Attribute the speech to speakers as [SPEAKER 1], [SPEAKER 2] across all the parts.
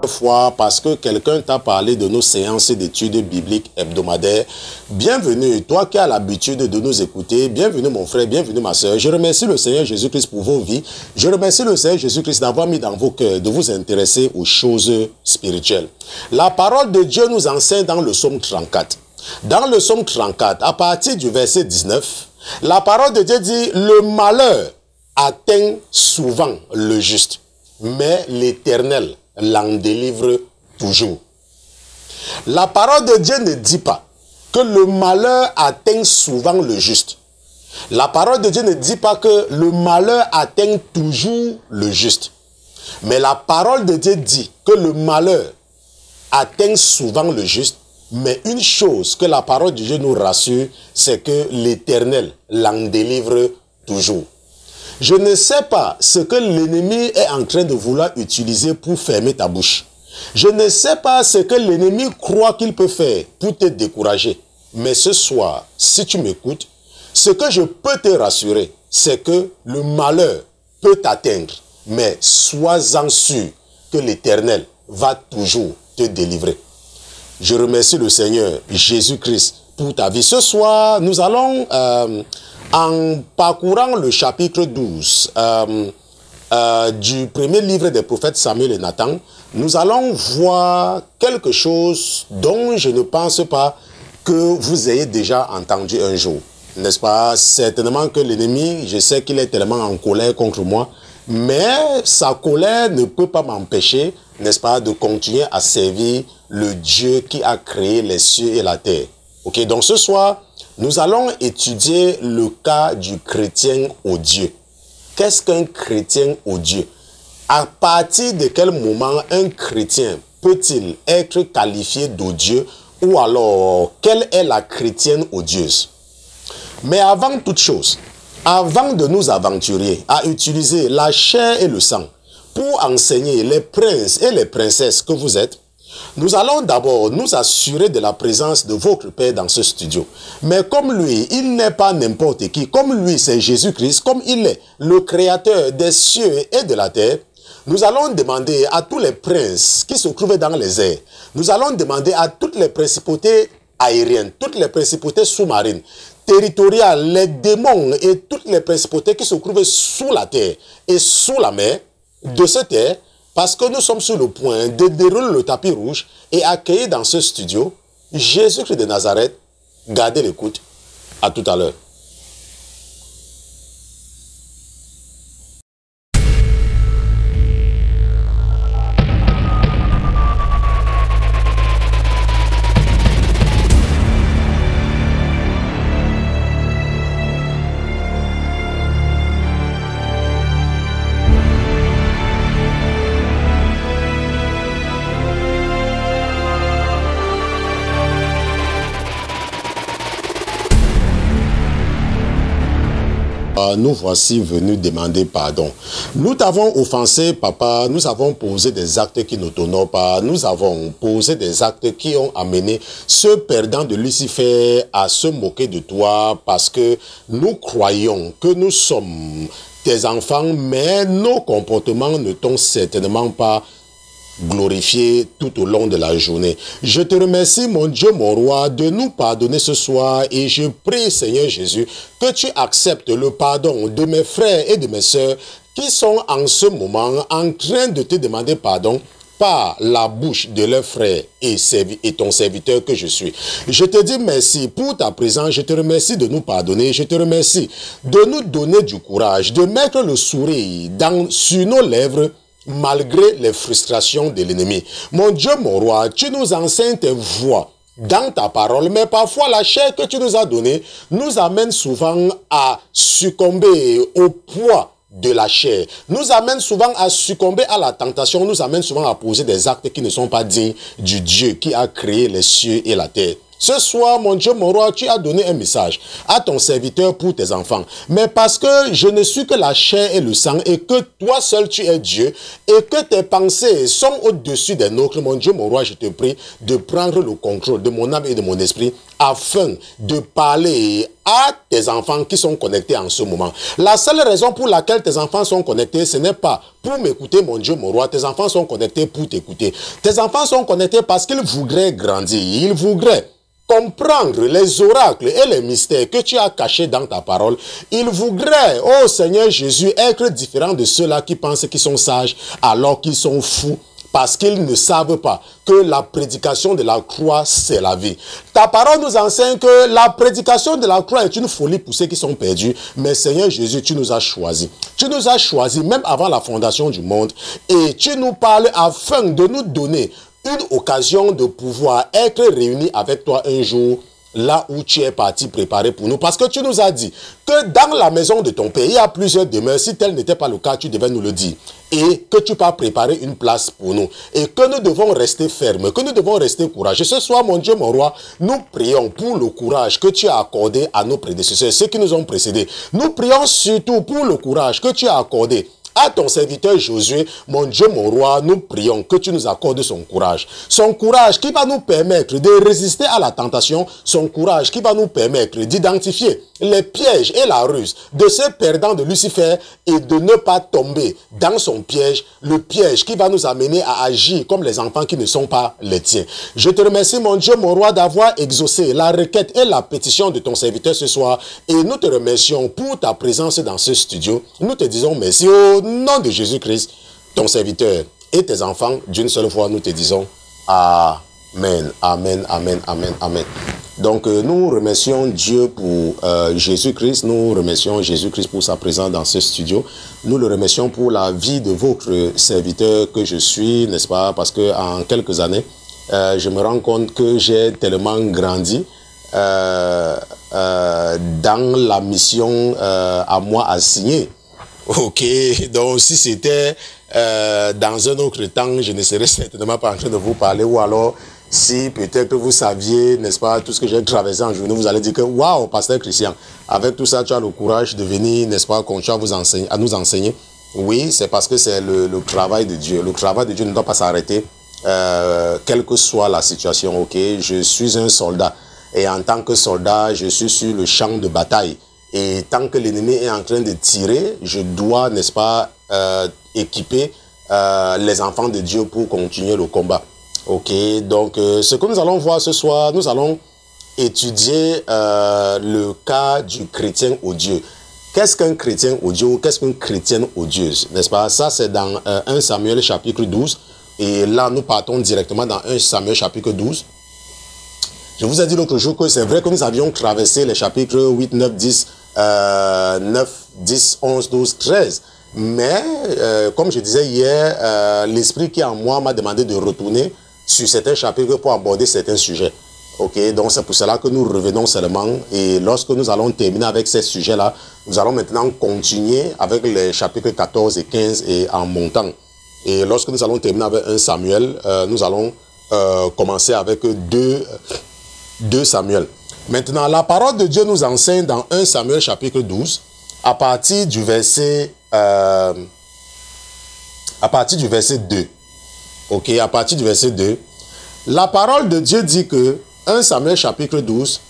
[SPEAKER 1] Fois parce que quelqu'un t'a parlé de nos séances d'études bibliques hebdomadaires. Bienvenue, toi qui as l'habitude de nous écouter. Bienvenue mon frère, bienvenue ma soeur. Je remercie le Seigneur Jésus-Christ pour vos vies. Je remercie le Seigneur Jésus-Christ d'avoir mis dans vos cœurs, de vous intéresser aux choses spirituelles. La parole de Dieu nous enseigne dans le psaume 34. Dans le psaume 34, à partir du verset 19, la parole de Dieu dit « Le malheur atteint souvent le juste, mais l'Éternel l'en délivre toujours. » La parole de Dieu ne dit pas que le malheur atteint souvent le juste. La parole de Dieu ne dit pas que le malheur atteint toujours le juste. Mais la parole de Dieu dit que le malheur atteint souvent le juste. Mais une chose que la parole de Dieu nous rassure, c'est que l'Éternel l'en délivre toujours. Je ne sais pas ce que l'ennemi est en train de vouloir utiliser pour fermer ta bouche. Je ne sais pas ce que l'ennemi croit qu'il peut faire pour te décourager. Mais ce soir, si tu m'écoutes, ce que je peux te rassurer, c'est que le malheur peut t'atteindre. Mais sois-en sûr que l'Éternel va toujours te délivrer. Je remercie le Seigneur Jésus-Christ pour ta vie. Ce soir, nous allons... en parcourant le chapitre 12 du premier livre des prophètes Samuel et Nathan, nous allons voir quelque chose dont je ne pense pas que vous ayez déjà entendu un jour. N'est-ce pas? Certainement que l'ennemi, je sais qu'il est tellement en colère contre moi, mais sa colère ne peut pas m'empêcher, n'est-ce pas, de continuer à servir le Dieu qui a créé les cieux et la terre. Ok, donc ce soir, nous allons étudier le cas du chrétien odieux. Qu'est-ce qu'un chrétien odieux? À partir de quel moment un chrétien peut-il être qualifié d'odieux? Ou alors, quelle est la chrétienne odieuse? Mais avant toute chose, avant de nous aventurer à utiliser la chair et le sang pour enseigner les princes et les princesses que vous êtes, nous allons d'abord nous assurer de la présence de votre Père dans ce studio. Mais comme lui, il n'est pas n'importe qui. Comme lui, c'est Jésus-Christ. Comme il est le créateur des cieux et de la terre, nous allons demander à tous les princes qui se trouvaient dans les airs. Nous allons demander à toutes les principautés aériennes, toutes les principautés sous-marines, territoriales, les démons et toutes les principautés qui se trouvaient sous la terre et sous la mer, de se taire. Parce que nous sommes sur le point de dérouler le tapis rouge et accueillir dans ce studio Jésus-Christ de Nazareth. Gardez l'écoute. À tout à l'heure. Nous voici venus demander pardon. Nous t'avons offensé, papa. Nous avons posé des actes qui ne t'honorent pas. Nous avons posé des actes qui ont amené ce perdant de Lucifer à se moquer de toi parce que nous croyons que nous sommes tes enfants, mais nos comportements ne t'ont certainement pas glorifié tout au long de la journée. Je te remercie, mon Dieu, mon roi, de nous pardonner ce soir et je prie, Seigneur Jésus, que tu acceptes le pardon de mes frères et de mes sœurs qui sont en ce moment en train de te demander pardon par la bouche de leurs frères et ton serviteur que je suis. Je te dis merci pour ta présence, je te remercie de nous pardonner, je te remercie de nous donner du courage, de mettre le sourire sur nos lèvres malgré les frustrations de l'ennemi. Mon Dieu, mon roi, tu nous enseignes tes voies dans ta parole, mais parfois la chair que tu nous as donnée nous amène souvent à succomber au poids de la chair, nous amène souvent à succomber à la tentation, nous amène souvent à poser des actes qui ne sont pas dignes du Dieu qui a créé les cieux et la terre. Ce soir, mon Dieu, mon roi, tu as donné un message à ton serviteur pour tes enfants. Mais parce que je ne suis que la chair et le sang et que toi seul tu es Dieu et que tes pensées sont au-dessus des nôtres, mon Dieu, mon roi, je te prie de prendre le contrôle de mon âme et de mon esprit afin de parler à tes enfants qui sont connectés en ce moment. La seule raison pour laquelle tes enfants sont connectés, ce n'est pas pour m'écouter, mon Dieu, mon roi. Tes enfants sont connectés pour t'écouter. Tes enfants sont connectés parce qu'ils voudraient grandir. Ils voudraient comprendre les oracles et les mystères que tu as cachés dans ta parole. Ils voudraient, oh Seigneur Jésus, être différents de ceux-là qui pensent qu'ils sont sages alors qu'ils sont fous. Parce qu'ils ne savent pas que la prédication de la croix, c'est la vie. Ta parole nous enseigne que la prédication de la croix est une folie pour ceux qui sont perdus. Mais Seigneur Jésus, tu nous as choisis. Tu nous as choisis même avant la fondation du monde. Et tu nous parles afin de nous donner une occasion de pouvoir être réunis avec toi un jour, là où tu es parti préparer pour nous. Parce que tu nous as dit que dans la maison de ton Père, il y a plusieurs demeures. Si tel n'était pas le cas, tu devais nous le dire. Et que tu vas préparer une place pour nous. Et que nous devons rester fermes, que nous devons rester courageux. Ce soir, mon Dieu, mon roi, nous prions pour le courage que tu as accordé à nos prédécesseurs, ceux qui nous ont précédés. Nous prions surtout pour le courage que tu as accordé à ton serviteur Josué. Mon Dieu, mon roi, nous prions que tu nous accordes son courage. Son courage qui va nous permettre de résister à la tentation. Son courage qui va nous permettre d'identifier les pièges et la ruse de ce perdant de Lucifer et de ne pas tomber dans son piège, le piège qui va nous amener à agir comme les enfants qui ne sont pas les tiens. Je te remercie, mon Dieu, mon roi, d'avoir exaucé la requête et la pétition de ton serviteur ce soir et nous te remercions pour ta présence dans ce studio. Nous te disons merci au nom de Jésus-Christ, ton serviteur et tes enfants. D'une seule fois, nous te disons Amen, Amen, Amen, Amen, Amen. Donc, nous remercions Dieu pour Jésus-Christ. Nous remercions Jésus-Christ pour sa présence dans ce studio. Nous le remercions pour la vie de votre serviteur que je suis, n'est-ce pas? Parce que en quelques années, je me rends compte que j'ai tellement grandi dans la mission à moi assignée. Ok, donc si c'était dans un autre temps, je ne serais certainement pas en train de vous parler, ou alors si peut-être vous saviez, n'est-ce pas, tout ce que j'ai traversé en journée, vous allez dire que waouh, pasteur Christian, avec tout ça, tu as le courage de venir, n'est-ce pas, continuer à nous enseigner. Oui, c'est parce que c'est le travail de Dieu. Le travail de Dieu ne doit pas s'arrêter, quelle que soit la situation. Ok, je suis un soldat et en tant que soldat, je suis sur le champ de bataille. Et tant que l'ennemi est en train de tirer, je dois, n'est-ce pas, équiper les enfants de Dieu pour continuer le combat. Ok, donc ce que nous allons voir ce soir, nous allons étudier le cas du chrétien odieux. Qu'est-ce qu'un chrétien odieux ou qu'est-ce qu'une chrétienne odieuse, n'est-ce pas? Ça, c'est dans 1 Samuel chapitre 12. Et là, nous partons directement dans 1 Samuel chapitre 12. Je vous ai dit l'autre jour que c'est vrai que nous avions traversé les chapitres 8, 9, 10, 9, 10, 11, 12, 13. Mais, comme je disais hier, l'esprit qui est en moi m'a demandé de retourner sur certains chapitres pour aborder certains sujets. Ok, donc c'est pour cela que nous revenons seulement. Et lorsque nous allons terminer avec ces sujets-là, nous allons maintenant continuer avec les chapitres 14 et 15 et en montant. Et lorsque nous allons terminer avec 1 Samuel, nous allons commencer avec 2 Samuel. Maintenant, la parole de Dieu nous enseigne dans 1 Samuel chapitre 12, à partir du verset 2. Ok, à partir du verset 2. La parole de Dieu dit que 1 Samuel chapitre 12,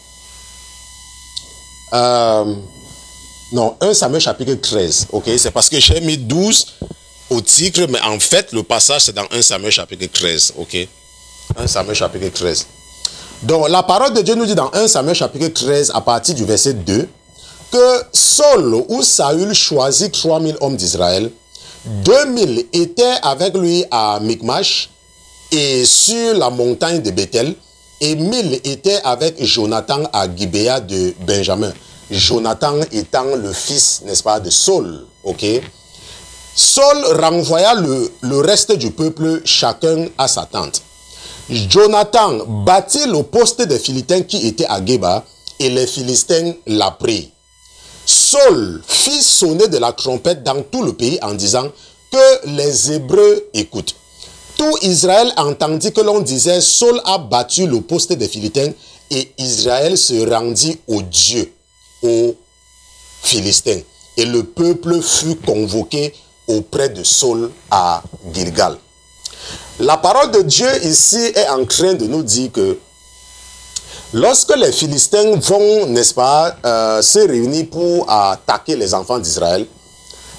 [SPEAKER 1] non, 1 Samuel chapitre 13. Ok, c'est parce que j'ai mis 12 au titre, mais en fait, le passage c'est dans 1 Samuel chapitre 13. Ok, 1 Samuel chapitre 13. Donc, la parole de Dieu nous dit dans 1 Samuel chapitre 13, à partir du verset 2, que Saul ou Saül choisit 3000 hommes d'Israël, 2000 étaient avec lui à Michmash et sur la montagne de Bethel, et 1000 étaient avec Jonathan à Gibéa de Benjamin. Jonathan étant le fils, n'est-ce pas, de Saul. Ok. Saul renvoya le reste du peuple, chacun à sa tente. Jonathan bâtit le poste des Philistins qui était à Geba, et les Philistins l'apprirent. Saul fit sonner de la trompette dans tout le pays en disant que les Hébreux écoutent. Tout Israël entendit que l'on disait Saul a battu le poste des Philistins et Israël se rendit au Dieu, aux Philistins. Et le peuple fut convoqué auprès de Saul à Gilgal. La parole de Dieu ici est en train de nous dire que lorsque les Philistins vont, n'est-ce pas, se réunir pour attaquer les enfants d'Israël,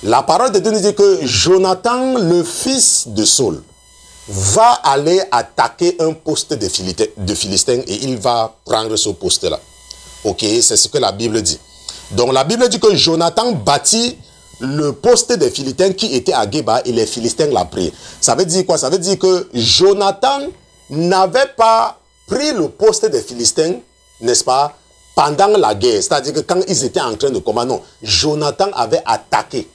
[SPEAKER 1] la parole de Dieu nous dit que Jonathan, le fils de Saul, va aller attaquer un poste de Philistins et il va prendre ce poste-là. Ok, c'est ce que la Bible dit. Donc la Bible dit que Jonathan bâtit le poste des Philistins qui était à Géba et les Philistins l'ont pris. Ça veut dire quoi? Ça veut dire que Jonathan n'avait pas pris le poste des Philistins, n'est-ce pas, pendant la guerre. C'est-à-dire que quand ils étaient en train de combattre, non, Jonathan avait attaqué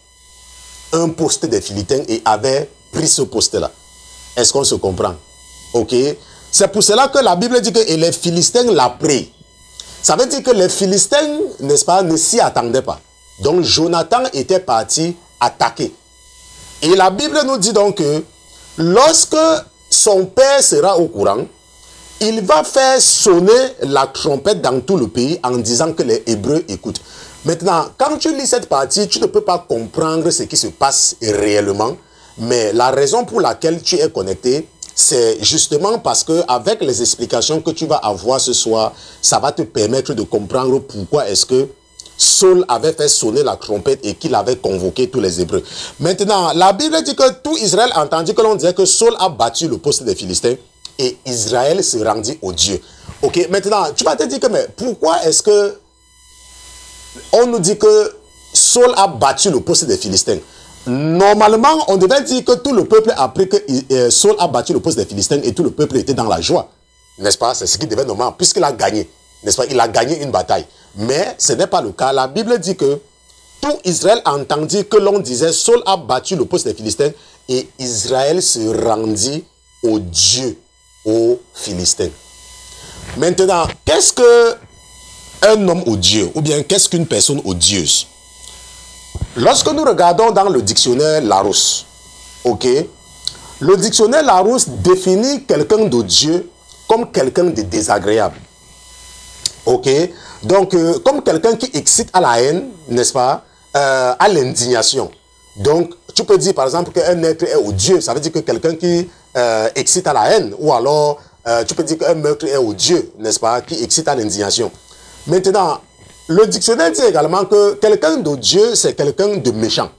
[SPEAKER 1] un poste des Philistins et avait pris ce poste-là. Est-ce qu'on se comprend? Ok. C'est pour cela que la Bible dit que et les Philistins l'ont pris. Ça veut dire que les Philistins, n'est-ce pas, ne s'y attendaient pas. Donc Jonathan était parti attaquer. Et la Bible nous dit donc que lorsque son père sera au courant, il va faire sonner la trompette dans tout le pays en disant que les Hébreux écoutent. Maintenant, quand tu lis cette partie, tu ne peux pas comprendre ce qui se passe réellement. Mais la raison pour laquelle tu es connecté, c'est justement parce que avec les explications que tu vas avoir ce soir, ça va te permettre de comprendre pourquoi est-ce que Saul avait fait sonner la trompette et qu'il avait convoqué tous les Hébreux. Maintenant, la Bible dit que tout Israël a entendu que l'on disait que Saul a battu le poste des Philistins et Israël se rendit au Dieu. Ok, maintenant, tu vas te dire que mais pourquoi est-ce que on nous dit que Saul a battu le poste des Philistins? Normalement, on devait dire que tout le peuple a appris que Saul a battu le poste des Philistins et tout le peuple était dans la joie. N'est-ce pas? C'est ce qui devait normalement, puisqu'il a gagné. N'est-ce pas? Il a gagné une bataille. Mais ce n'est pas le cas. La Bible dit que tout Israël a entendu que l'on disait Saul a battu le poste des Philistins et Israël se rendit au Dieu, aux Philistins. Maintenant, qu'est-ce qu'un homme odieux ou bien qu'est-ce qu'une personne odieuse? Lorsque nous regardons dans le dictionnaire Larousse, ok, le dictionnaire Larousse définit quelqu'un d'odieux comme quelqu'un de désagréable. Ok, donc comme quelqu'un qui excite à la haine, n'est-ce pas, à l'indignation. Donc, tu peux dire par exemple qu'un être est odieux, ça veut dire que quelqu'un qui excite à la haine, ou alors tu peux dire qu'un meurtre est odieux, n'est-ce pas, qui excite à l'indignation. Maintenant, le dictionnaire dit également que quelqu'un d'odieux, c'est quelqu'un de méchant.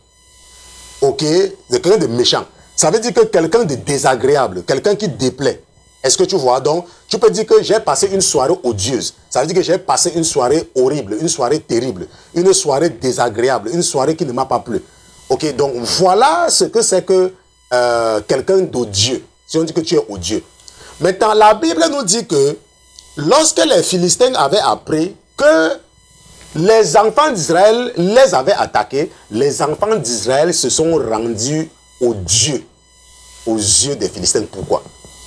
[SPEAKER 1] Ok, quelqu'un de méchant. Ça veut dire que quelqu'un de désagréable, quelqu'un qui déplaît. Est-ce que tu vois? Donc, tu peux dire que j'ai passé une soirée odieuse. Ça veut dire que j'ai passé une soirée horrible, une soirée terrible, une soirée désagréable, une soirée qui ne m'a pas plu. Ok, donc voilà ce que c'est que quelqu'un d'odieux. Si on dit que tu es odieux. Maintenant, la Bible nous dit que lorsque les Philistins avaient appris que les enfants d'Israël les avaient attaqués, les enfants d'Israël se sont rendus aux dieux des Philistins. Pourquoi?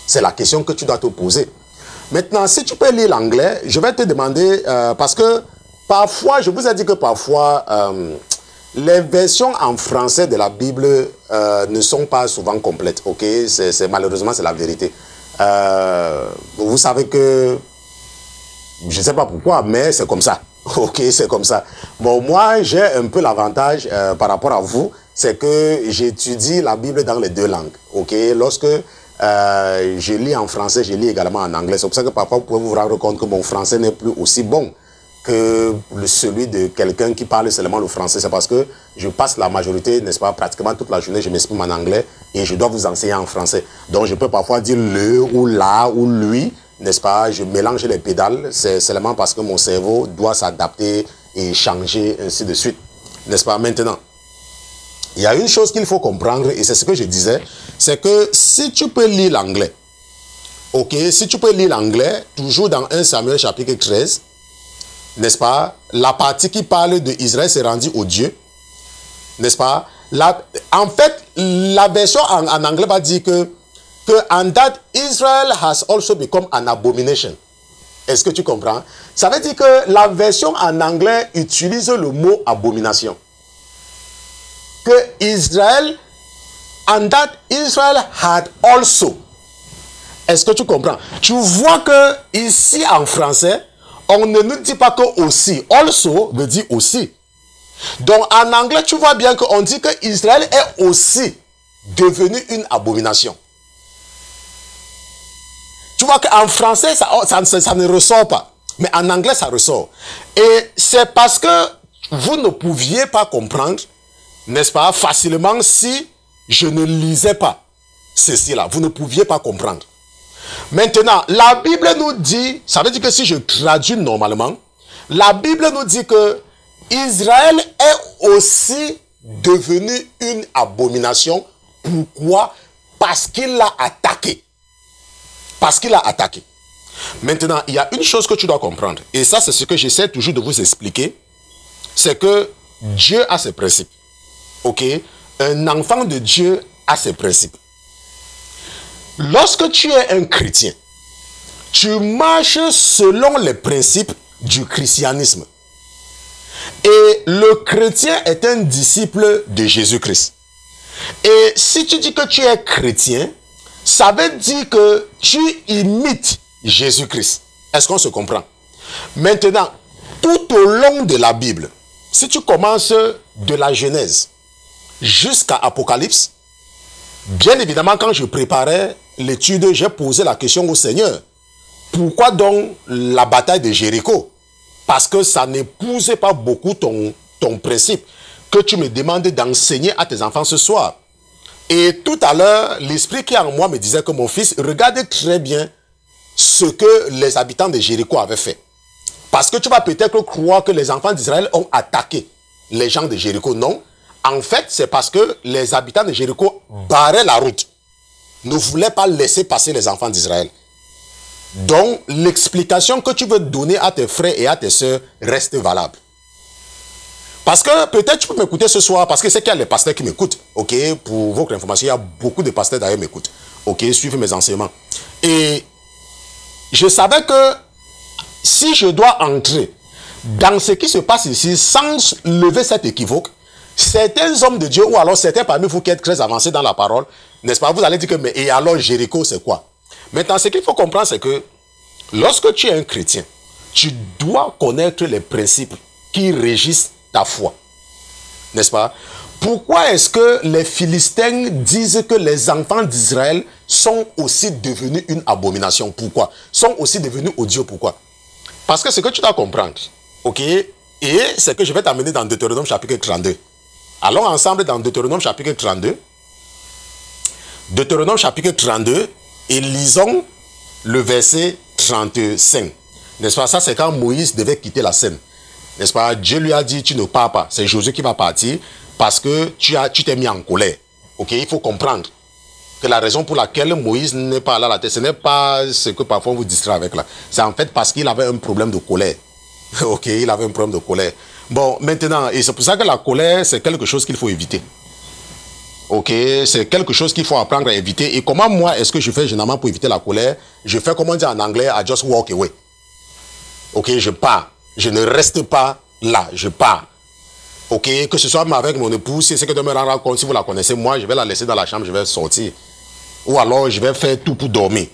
[SPEAKER 1] C'est la question que tu dois te poser. Maintenant, si tu peux lire l'anglais, je vais te demander, parce que parfois, je vous ai dit que parfois, les versions en français de la Bible ne sont pas souvent complètes. Ok, malheureusement, c'est la vérité. Vous savez que, je ne sais pas pourquoi, mais c'est comme ça. Ok, c'est comme ça. Bon, moi, j'ai un peu l'avantage par rapport à vous, c'est que j'étudie la Bible dans les deux langues. Ok, lorsque je lis en français, je lis également en anglais. C'est pour ça que parfois, vous pouvez vous rendre compte que mon français n'est plus aussi bon que celui de quelqu'un qui parle seulement le français. C'est parce que je passe la majorité, n'est-ce pas, pratiquement toute la journée, je m'exprime en anglais et je dois vous enseigner en français. Donc, je peux parfois dire le ou la ou lui, n'est-ce pas, je mélange les pédales. C'est seulement parce que mon cerveau doit s'adapter et changer, ainsi de suite. N'est-ce pas? Maintenant, il y a une chose qu'il faut comprendre, et c'est ce que je disais, c'est que si tu peux lire l'anglais, ok, si tu peux lire l'anglais, toujours dans 1 Samuel chapitre 13, n'est-ce pas, la partie qui parle d'Israël s'est rendue au Dieu, n'est-ce pas, en fait, la version en anglais va dire que and that Israel has also become an abomination. Est-ce que tu comprends? Ça veut dire que la version en anglais utilise le mot abomination. Que Israël, and that Israel had also. Est-ce que tu comprends? Tu vois que ici en français, on ne nous dit pas que aussi. Also veut dire aussi. Donc en anglais, tu vois bien qu'on dit que Israël est aussi devenu une abomination. Tu vois qu'en français, ça ne ressort pas. Mais en anglais, ça ressort. Et c'est parce que vous ne pouviez pas comprendre, n'est-ce pas, facilement si je ne lisais pas ceci-là. Vous ne pouviez pas comprendre. Maintenant, la Bible nous dit, ça veut dire que si je traduis normalement, la Bible nous dit que Israël est aussi devenu une abomination. Pourquoi? Parce qu'il l'a attaqué. Parce qu'il l'a attaqué. Maintenant, il y a une chose que tu dois comprendre. Et ça, c'est ce que j'essaie toujours de vous expliquer. C'est que Dieu a ses principes. Ok? Un enfant de Dieu a ses principes. Lorsque tu es un chrétien, tu marches selon les principes du christianisme. Et le chrétien est un disciple de Jésus-Christ. Et si tu dis que tu es chrétien, ça veut dire que tu imites Jésus-Christ. Est-ce qu'on se comprend? Maintenant, tout au long de la Bible, si tu commences de la Genèse jusqu'à Apocalypse, bien évidemment, quand je préparais l'étude, j'ai posé la question au Seigneur. Pourquoi donc la bataille de Jéricho? Parce que ça n'épousait pas beaucoup ton principe que tu me demandes d'enseigner à tes enfants ce soir. Et tout à l'heure, l'esprit qui est en moi me disait que mon fils, regarde très bien ce que les habitants de Jéricho avaient fait. Parce que tu vas peut-être croire que les enfants d'Israël ont attaqué les gens de Jéricho. Non. En fait, c'est parce que les habitants de Jéricho barraient la route. Ne voulaient pas laisser passer les enfants d'Israël. Donc, l'explication que tu veux donner à tes frères et à tes sœurs reste valable. Parce que peut-être tu peux m'écouter ce soir, parce que c'est qu'il y a les pasteurs qui m'écoutent. Ok, pour votre information, il y a beaucoup de pasteurs d'ailleurs qui m'écoutent. Ok, suivez mes enseignements. Et je savais que si je dois entrer dans ce qui se passe ici sans lever cet équivoque, certains hommes de Dieu, ou alors certains parmi vous qui êtes très avancés dans la parole, n'est-ce pas, vous allez dire que, mais et alors Jéricho, c'est quoi? Maintenant, ce qu'il faut comprendre, c'est que lorsque tu es un chrétien, tu dois connaître les principes qui régissent ta foi. N'est-ce pas? Pourquoi est-ce que les Philistins disent que les enfants d'Israël sont aussi devenus une abomination? Pourquoi? Sont aussi devenus odieux. Pourquoi? Parce que ce que tu dois comprendre, ok? Et c'est que je vais t'amener dans Deutéronome chapitre 32. Allons ensemble dans Deutéronome chapitre 32. Deutéronome chapitre 32 et lisons le verset 35. N'est-ce pas? Ça, c'est quand Moïse devait quitter la scène. N'est-ce pas? Dieu lui a dit, tu ne pars pas. C'est Josué qui va partir parce que tu t'es mis en colère. Ok? Il faut comprendre que la raison pour laquelle Moïse n'est pas allé à la terre, ce n'est pas ce que parfois on vous distrait avec là. C'est en fait parce qu'il avait un problème de colère. Ok? Il avait un problème de colère. Bon, maintenant, et c'est pour ça que la colère, c'est quelque chose qu'il faut éviter. Ok, c'est quelque chose qu'il faut apprendre à éviter. Et comment moi, est-ce que je fais généralement pour éviter la colère? Je fais, comme on dit en anglais, I just walk away. Ok, je pars. Je ne reste pas là, je pars. Ok, que ce soit avec mon épouse, si c'est que de me rendre compte, si vous la connaissez, moi, je vais la laisser dans la chambre, je vais sortir. Ou alors, je vais faire tout pour dormir.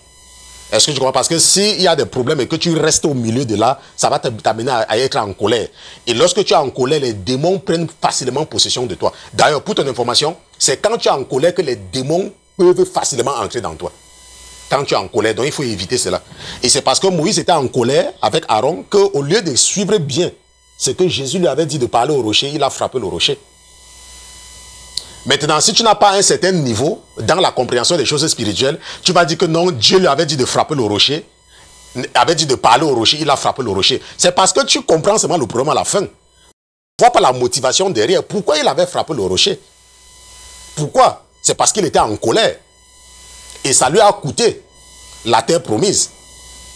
[SPEAKER 1] Est-ce que tu comprends? Parce que s'il y a des problèmes et que tu restes au milieu de là, ça va t'amener à être en colère. Et lorsque tu es en colère, les démons prennent facilement possession de toi. D'ailleurs, pour ton information, c'est quand tu es en colère que les démons peuvent facilement entrer dans toi. Quand tu es en colère, donc il faut éviter cela. Et c'est parce que Moïse était en colère avec Aaron qu'au lieu de suivre bien ce que Jésus lui avait dit de parler au rocher, il a frappé le rocher. Maintenant, si tu n'as pas un certain niveau dans la compréhension des choses spirituelles, tu vas dire que non, Dieu lui avait dit de frapper le rocher, avait dit de parler au rocher, il a frappé le rocher. C'est parce que tu comprends seulement le problème à la fin. Tu ne vois pas la motivation derrière. Pourquoi il avait frappé le rocher? Pourquoi? C'est parce qu'il était en colère. Et ça lui a coûté la terre promise,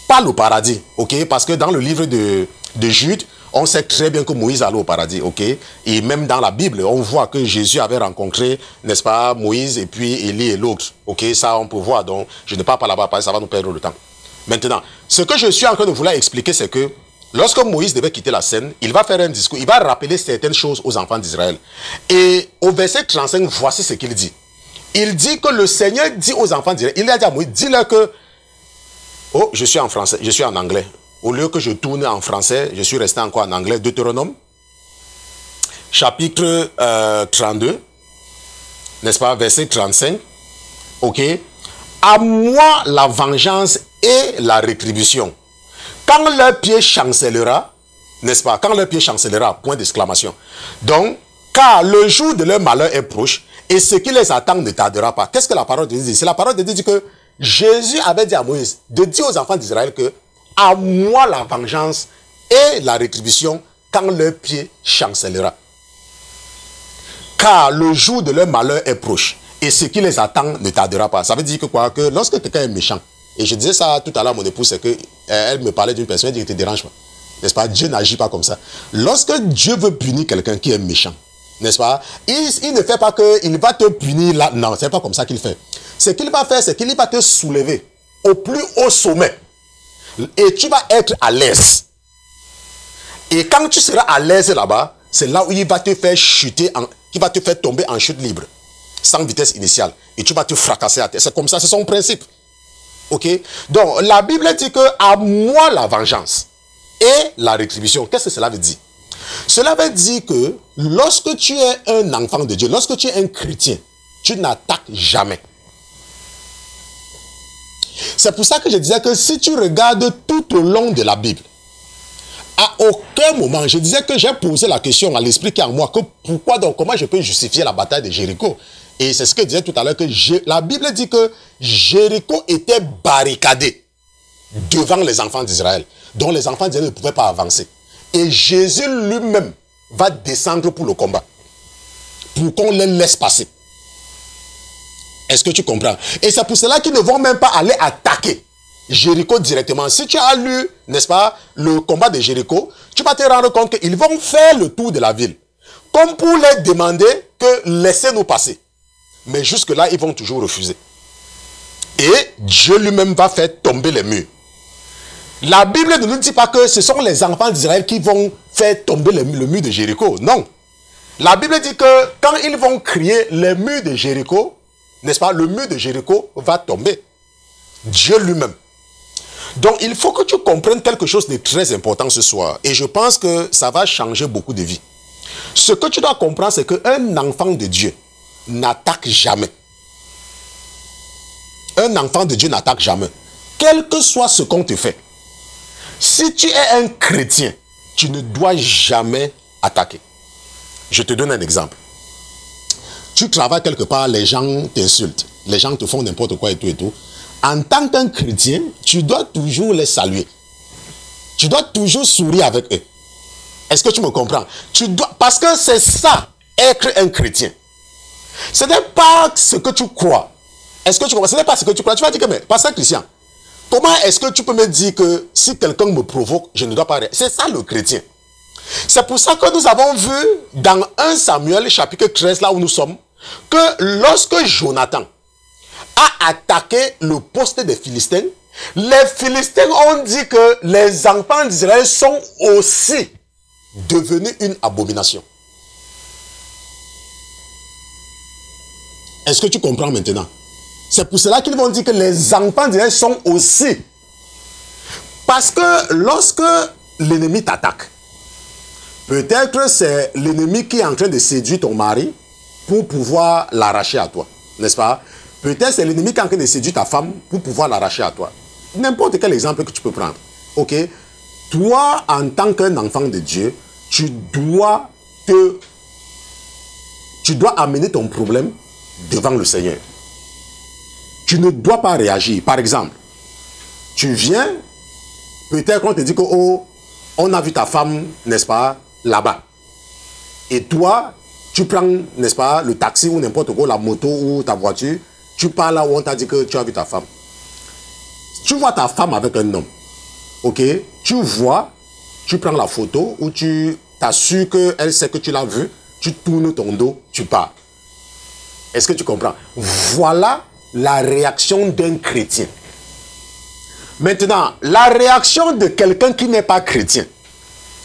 [SPEAKER 1] pas le paradis. Ok? Parce que dans le livre de Jude, on sait très bien que Moïse allait au paradis, ok? Et même dans la Bible, on voit que Jésus avait rencontré, n'est-ce pas, Moïse et puis Élie et l'autre. Ok, ça on peut voir, donc je ne pars pas là-bas parce que ça va nous perdre le temps. Maintenant, ce que je suis en train de vouloir expliquer, c'est que lorsque Moïse devait quitter la scène, il va faire un discours, il va rappeler certaines choses aux enfants d'Israël. Et au verset 35, voici ce qu'il dit. Il dit que le Seigneur dit aux enfants d'Israël, il a dit à Moïse, dis-leur que Oh, je suis en français, je suis en anglais. Au lieu que je tourne en français, je suis resté encore en anglais. Deutéronome, chapitre 32, n'est-ce pas, verset 35. Ok. À moi la vengeance et la rétribution. Quand leur pied chancellera, n'est-ce pas, quand leur pied chancellera, point d'exclamation. Donc, car le jour de leur malheur est proche et ce qui les attend ne tardera pas. Qu'est-ce que la parole de Dieu dit? C'est la parole de Dieu dit que Jésus avait dit à Moïse de dire aux enfants d'Israël que à moi la vengeance et la rétribution quand leur pied chancellera. Car le jour de leur malheur est proche et ce qui les attend ne tardera pas. Ça veut dire que quoi? Que lorsque quelqu'un est méchant, et je disais ça tout à l'heure à mon épouse, c'est que elle me parlait d'une personne, elle dit que ne te dérange pas. N'est-ce pas? Dieu n'agit pas comme ça. Lorsque Dieu veut punir quelqu'un qui est méchant, n'est-ce pas? Il ne fait pas qu'il va te punir là. Non, c'est pas comme ça qu'il fait. Ce qu'il va faire, c'est qu'il va te soulever au plus haut sommet. Et tu vas être à l'aise. Et quand tu seras à l'aise là-bas, c'est là où il va te faire chuter, il va te faire tomber en chute libre, sans vitesse initiale. Et tu vas te fracasser à terre. C'est comme ça, c'est son principe. Ok? Donc, la Bible dit que à moi la vengeance et la rétribution. Qu'est-ce que cela veut dire? Cela veut dire que lorsque tu es un enfant de Dieu, lorsque tu es un chrétien, tu n'attaques jamais. C'est pour ça que je disais que si tu regardes tout au long de la Bible, à aucun moment, je disais que j'ai posé la question à l'esprit qui est en moi, que pourquoi donc, comment je peux justifier la bataille de Jéricho? Et c'est ce que je disais tout à l'heure, que la Bible dit que Jéricho était barricadé devant les enfants d'Israël, dont les enfants d'Israël ne pouvaient pas avancer. Et Jésus lui-même va descendre pour le combat, pour qu'on les laisse passer. Est-ce que tu comprends? Et c'est pour cela qu'ils ne vont même pas aller attaquer Jéricho directement. Si tu as lu, n'est-ce pas, le combat de Jéricho, tu vas te rendre compte qu'ils vont faire le tour de la ville, comme pour leur demander que laissez-nous passer. Mais jusque-là, ils vont toujours refuser. Et Dieu lui-même va faire tomber les murs. La Bible ne nous dit pas que ce sont les enfants d'Israël qui vont faire tomber le mur de Jéricho. Non. La Bible dit que quand ils vont crier les murs de Jéricho, n'est-ce pas, le mur de Jéricho va tomber. Dieu lui-même. Donc, il faut que tu comprennes quelque chose de très important ce soir. Et je pense que ça va changer beaucoup de vies. Ce que tu dois comprendre, c'est qu'un enfant de Dieu n'attaque jamais. Un enfant de Dieu n'attaque jamais. Quel que soit ce qu'on te fait. Si tu es un chrétien, tu ne dois jamais attaquer. Je te donne un exemple. Tu travailles quelque part, les gens t'insultent. Les gens te font n'importe quoi et tout et tout. En tant qu'un chrétien, tu dois toujours les saluer. Tu dois toujours sourire avec eux. Est-ce que tu me comprends? Parce que c'est ça, être un chrétien. Ce n'est pas ce que tu crois. Est-ce que tu comprends? Ce n'est pas ce que tu crois. Tu vas dire que, mais, pasteur Christian, comment est-ce que tu peux me dire que si quelqu'un me provoque, je ne dois pas... C'est ça le chrétien. C'est pour ça que nous avons vu dans 1 Samuel, chapitre 13, là où nous sommes, que lorsque Jonathan a attaqué le poste des Philistins, les Philistins ont dit que les enfants d'Israël sont aussi devenus une abomination. Est-ce que tu comprends maintenant? C'est pour cela qu'ils vont dire que les enfants d'Israël sont aussi. Parce que lorsque l'ennemi t'attaque, peut-être c'est l'ennemi qui est en train de séduire ton mari pour pouvoir l'arracher à toi. N'est-ce pas? Peut-être c'est l'ennemi qui est en train de séduire ta femme pour pouvoir l'arracher à toi. N'importe quel exemple que tu peux prendre. Ok? Toi, en tant qu'un enfant de Dieu, tu dois amener ton problème devant le Seigneur. Tu ne dois pas réagir. Par exemple, tu viens, peut-être qu'on te dit que, oh, on a vu ta femme, n'est-ce pas, là-bas. Et toi, tu prends, n'est-ce pas, le taxi ou n'importe quoi, la moto ou ta voiture, tu pars là où on t'a dit que tu as vu ta femme. Tu vois ta femme avec un homme. Ok? Tu vois, tu prends la photo ou tu t'assures qu'elle sait que tu l'as vu, tu tournes ton dos, tu pars. Est-ce que tu comprends? Voilà la réaction d'un chrétien. Maintenant, la réaction de quelqu'un qui n'est pas chrétien.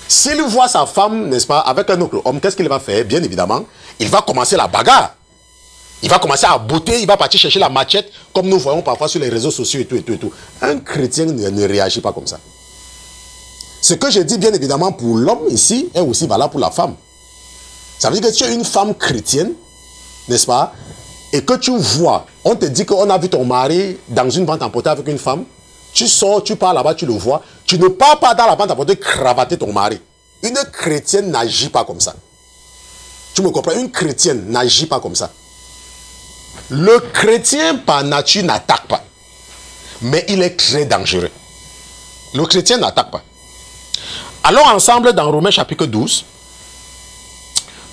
[SPEAKER 1] S'il voit sa femme, n'est-ce pas, avec un autre homme, qu'est-ce qu'il va faire? Bien évidemment, il va commencer la bagarre. Il va commencer à botter, il va partir chercher la machette, comme nous voyons parfois sur les réseaux sociaux et tout, et tout, et tout. Un chrétien ne réagit pas comme ça. Ce que je dis, bien évidemment, pour l'homme ici, est aussi valable pour la femme. Ça veut dire que tu es une femme chrétienne, n'est-ce pas? Et que tu vois, on te dit qu'on a vu ton mari dans une vente emportée avec une femme, tu sors, tu pars là-bas, tu le vois, tu ne pars pas dans la vente emportée cravater ton mari. Une chrétienne n'agit pas comme ça. Tu me comprends? Une chrétienne n'agit pas comme ça. Le chrétien par nature n'attaque pas. Mais il est très dangereux. Le chrétien n'attaque pas. Allons ensemble dans Romains chapitre 12.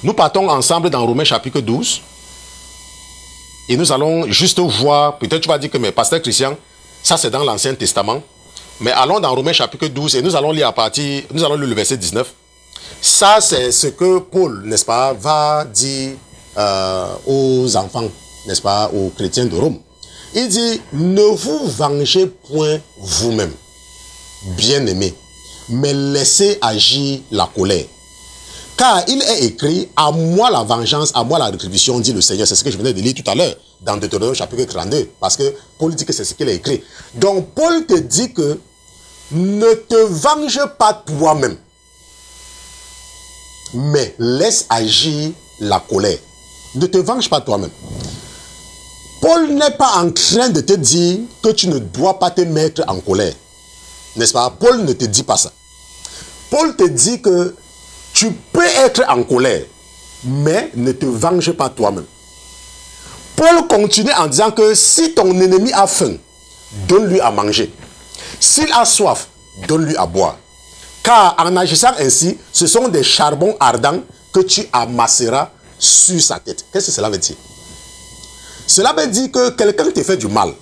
[SPEAKER 1] Nous partons ensemble dans Romains chapitre 12. Et nous allons juste voir, peut-être tu vas dire que, mais pasteur Christian, ça c'est dans l'Ancien Testament. Mais allons dans Romains chapitre 12 et nous allons lire nous allons lire le verset 19. Ça c'est ce que Paul, n'est-ce pas, va dire aux enfants, n'est-ce pas, aux chrétiens de Rome. Il dit, ne vous vengez point vous-même, bien-aimés, mais laissez agir la colère. Car il est écrit, à moi la vengeance, à moi la rétribution, dit le Seigneur. C'est ce que je venais de lire tout à l'heure, dans Deutéronome chapitre 32. Parce que Paul dit que c'est ce qu'il a écrit. Donc Paul te dit que ne te venge pas toi-même, mais laisse agir la colère. Ne te venge pas toi-même. Paul n'est pas en train de te dire que tu ne dois pas te mettre en colère. N'est-ce pas? Paul ne te dit pas ça. Paul te dit que tu peux être en colère, mais ne te venge pas toi-même. Paul continue en disant que si ton ennemi a faim, donne-lui à manger. S'il a soif, donne-lui à boire. Car en agissant ainsi, ce sont des charbons ardents que tu amasseras sur sa tête. Qu'est-ce que cela veut dire? Cela veut dire que quelqu'un te fait du mal,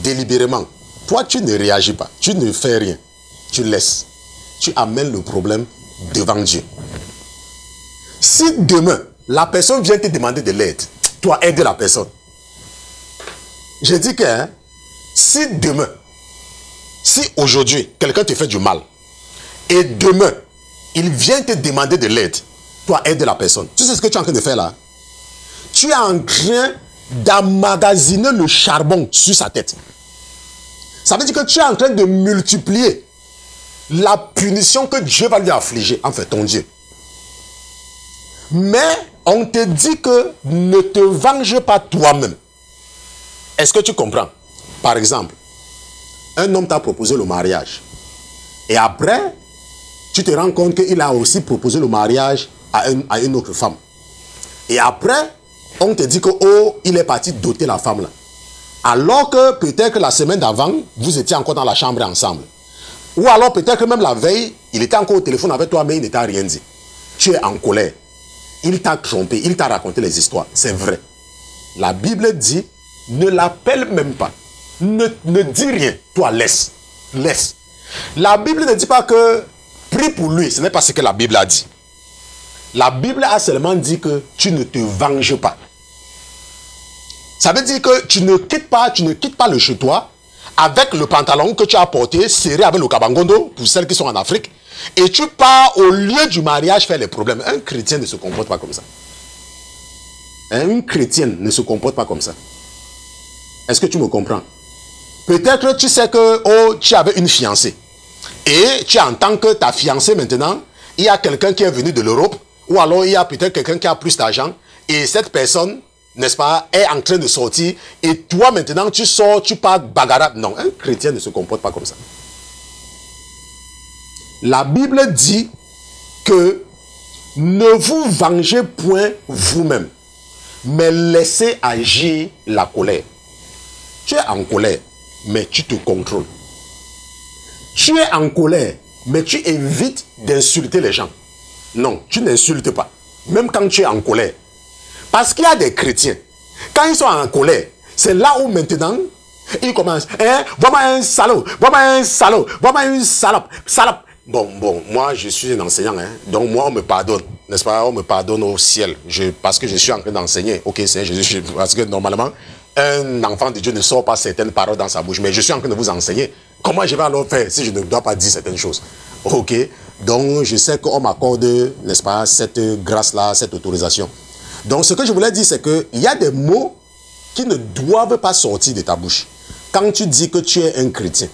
[SPEAKER 1] délibérément. Toi, tu ne réagis pas, tu ne fais rien. Tu laisses. Tu amènes le problème devant Dieu. Si demain, la personne vient te demander de l'aide, toi, aide la personne. Je dis que si demain, si aujourd'hui, quelqu'un te fait du mal, et demain, il vient te demander de l'aide, toi, aide la personne. Tu sais ce que tu es en train de faire là? Tu es en train d'emmagasiner le charbon sur sa tête. Ça veut dire que tu es en train de multiplier la punition que Dieu va lui affliger, en fait, ton Dieu. Mais on te dit que ne te venge pas toi-même. Est-ce que tu comprends? Par exemple, un homme t'a proposé le mariage. Et après, tu te rends compte qu'il a aussi proposé le mariage à une autre femme. Et après, on te dit que, oh, il est parti doter la femme là. Alors que peut-être que la semaine d'avant, vous étiez encore dans la chambre ensemble. Ou alors peut-être que même la veille, il était encore au téléphone avec toi, mais il ne t'a rien dit. Tu es en colère. Il t'a trompé, il t'a raconté les histoires. C'est vrai. La Bible dit, ne l'appelle même pas. Ne dis rien. Toi, laisse. Laisse. La Bible ne dit pas que prie pour lui. Ce n'est pas ce que la Bible a dit. La Bible a seulement dit que tu ne te venges pas. Ça veut dire que tu ne quittes pas le chez toi avec le pantalon que tu as porté serré avec le kabangondo pour celles qui sont en Afrique et tu pars au lieu du mariage faire les problèmes. Un chrétien ne se comporte pas comme ça. Une chrétienne ne se comporte pas comme ça. Est-ce que tu me comprends? Peut-être tu sais que tu avais une fiancée et tu entends que ta fiancée maintenant, il y a quelqu'un qui est venu de l'Europe ou alors il y a peut-être quelqu'un qui a plus d'argent et cette personne, n'est-ce pas, est en train de sortir et toi maintenant tu sors, tu pars bagarre. Non, un chrétien ne se comporte pas comme ça. La Bible dit que ne vous vengez point vous-même, mais laissez agir la colère. Tu es en colère, mais tu te contrôles. Tu es en colère, mais tu évites d'insulter les gens. Non, tu n'insultes pas, même quand tu es en colère. Parce qu'il y a des chrétiens, quand ils sont en colère, c'est là où maintenant, ils commencent, vois-moi un salaud, vois-moi un salaud, vois-moi une salope, salope. Bon, moi je suis un enseignant, donc moi on me pardonne, n'est-ce pas, on me pardonne au ciel, parce que je suis en train d'enseigner, ok, c'est Jésus, parce que normalement, un enfant de Dieu ne sort pas certaines paroles dans sa bouche, mais je suis en train de vous enseigner. Comment je vais alors faire si je ne dois pas dire certaines choses? Ok, donc je sais qu'on m'accorde, n'est-ce pas, cette grâce-là, cette autorisation. Donc, ce que je voulais dire, c'est qu'il y a des mots qui ne doivent pas sortir de ta bouche quand tu dis que tu es un chrétien.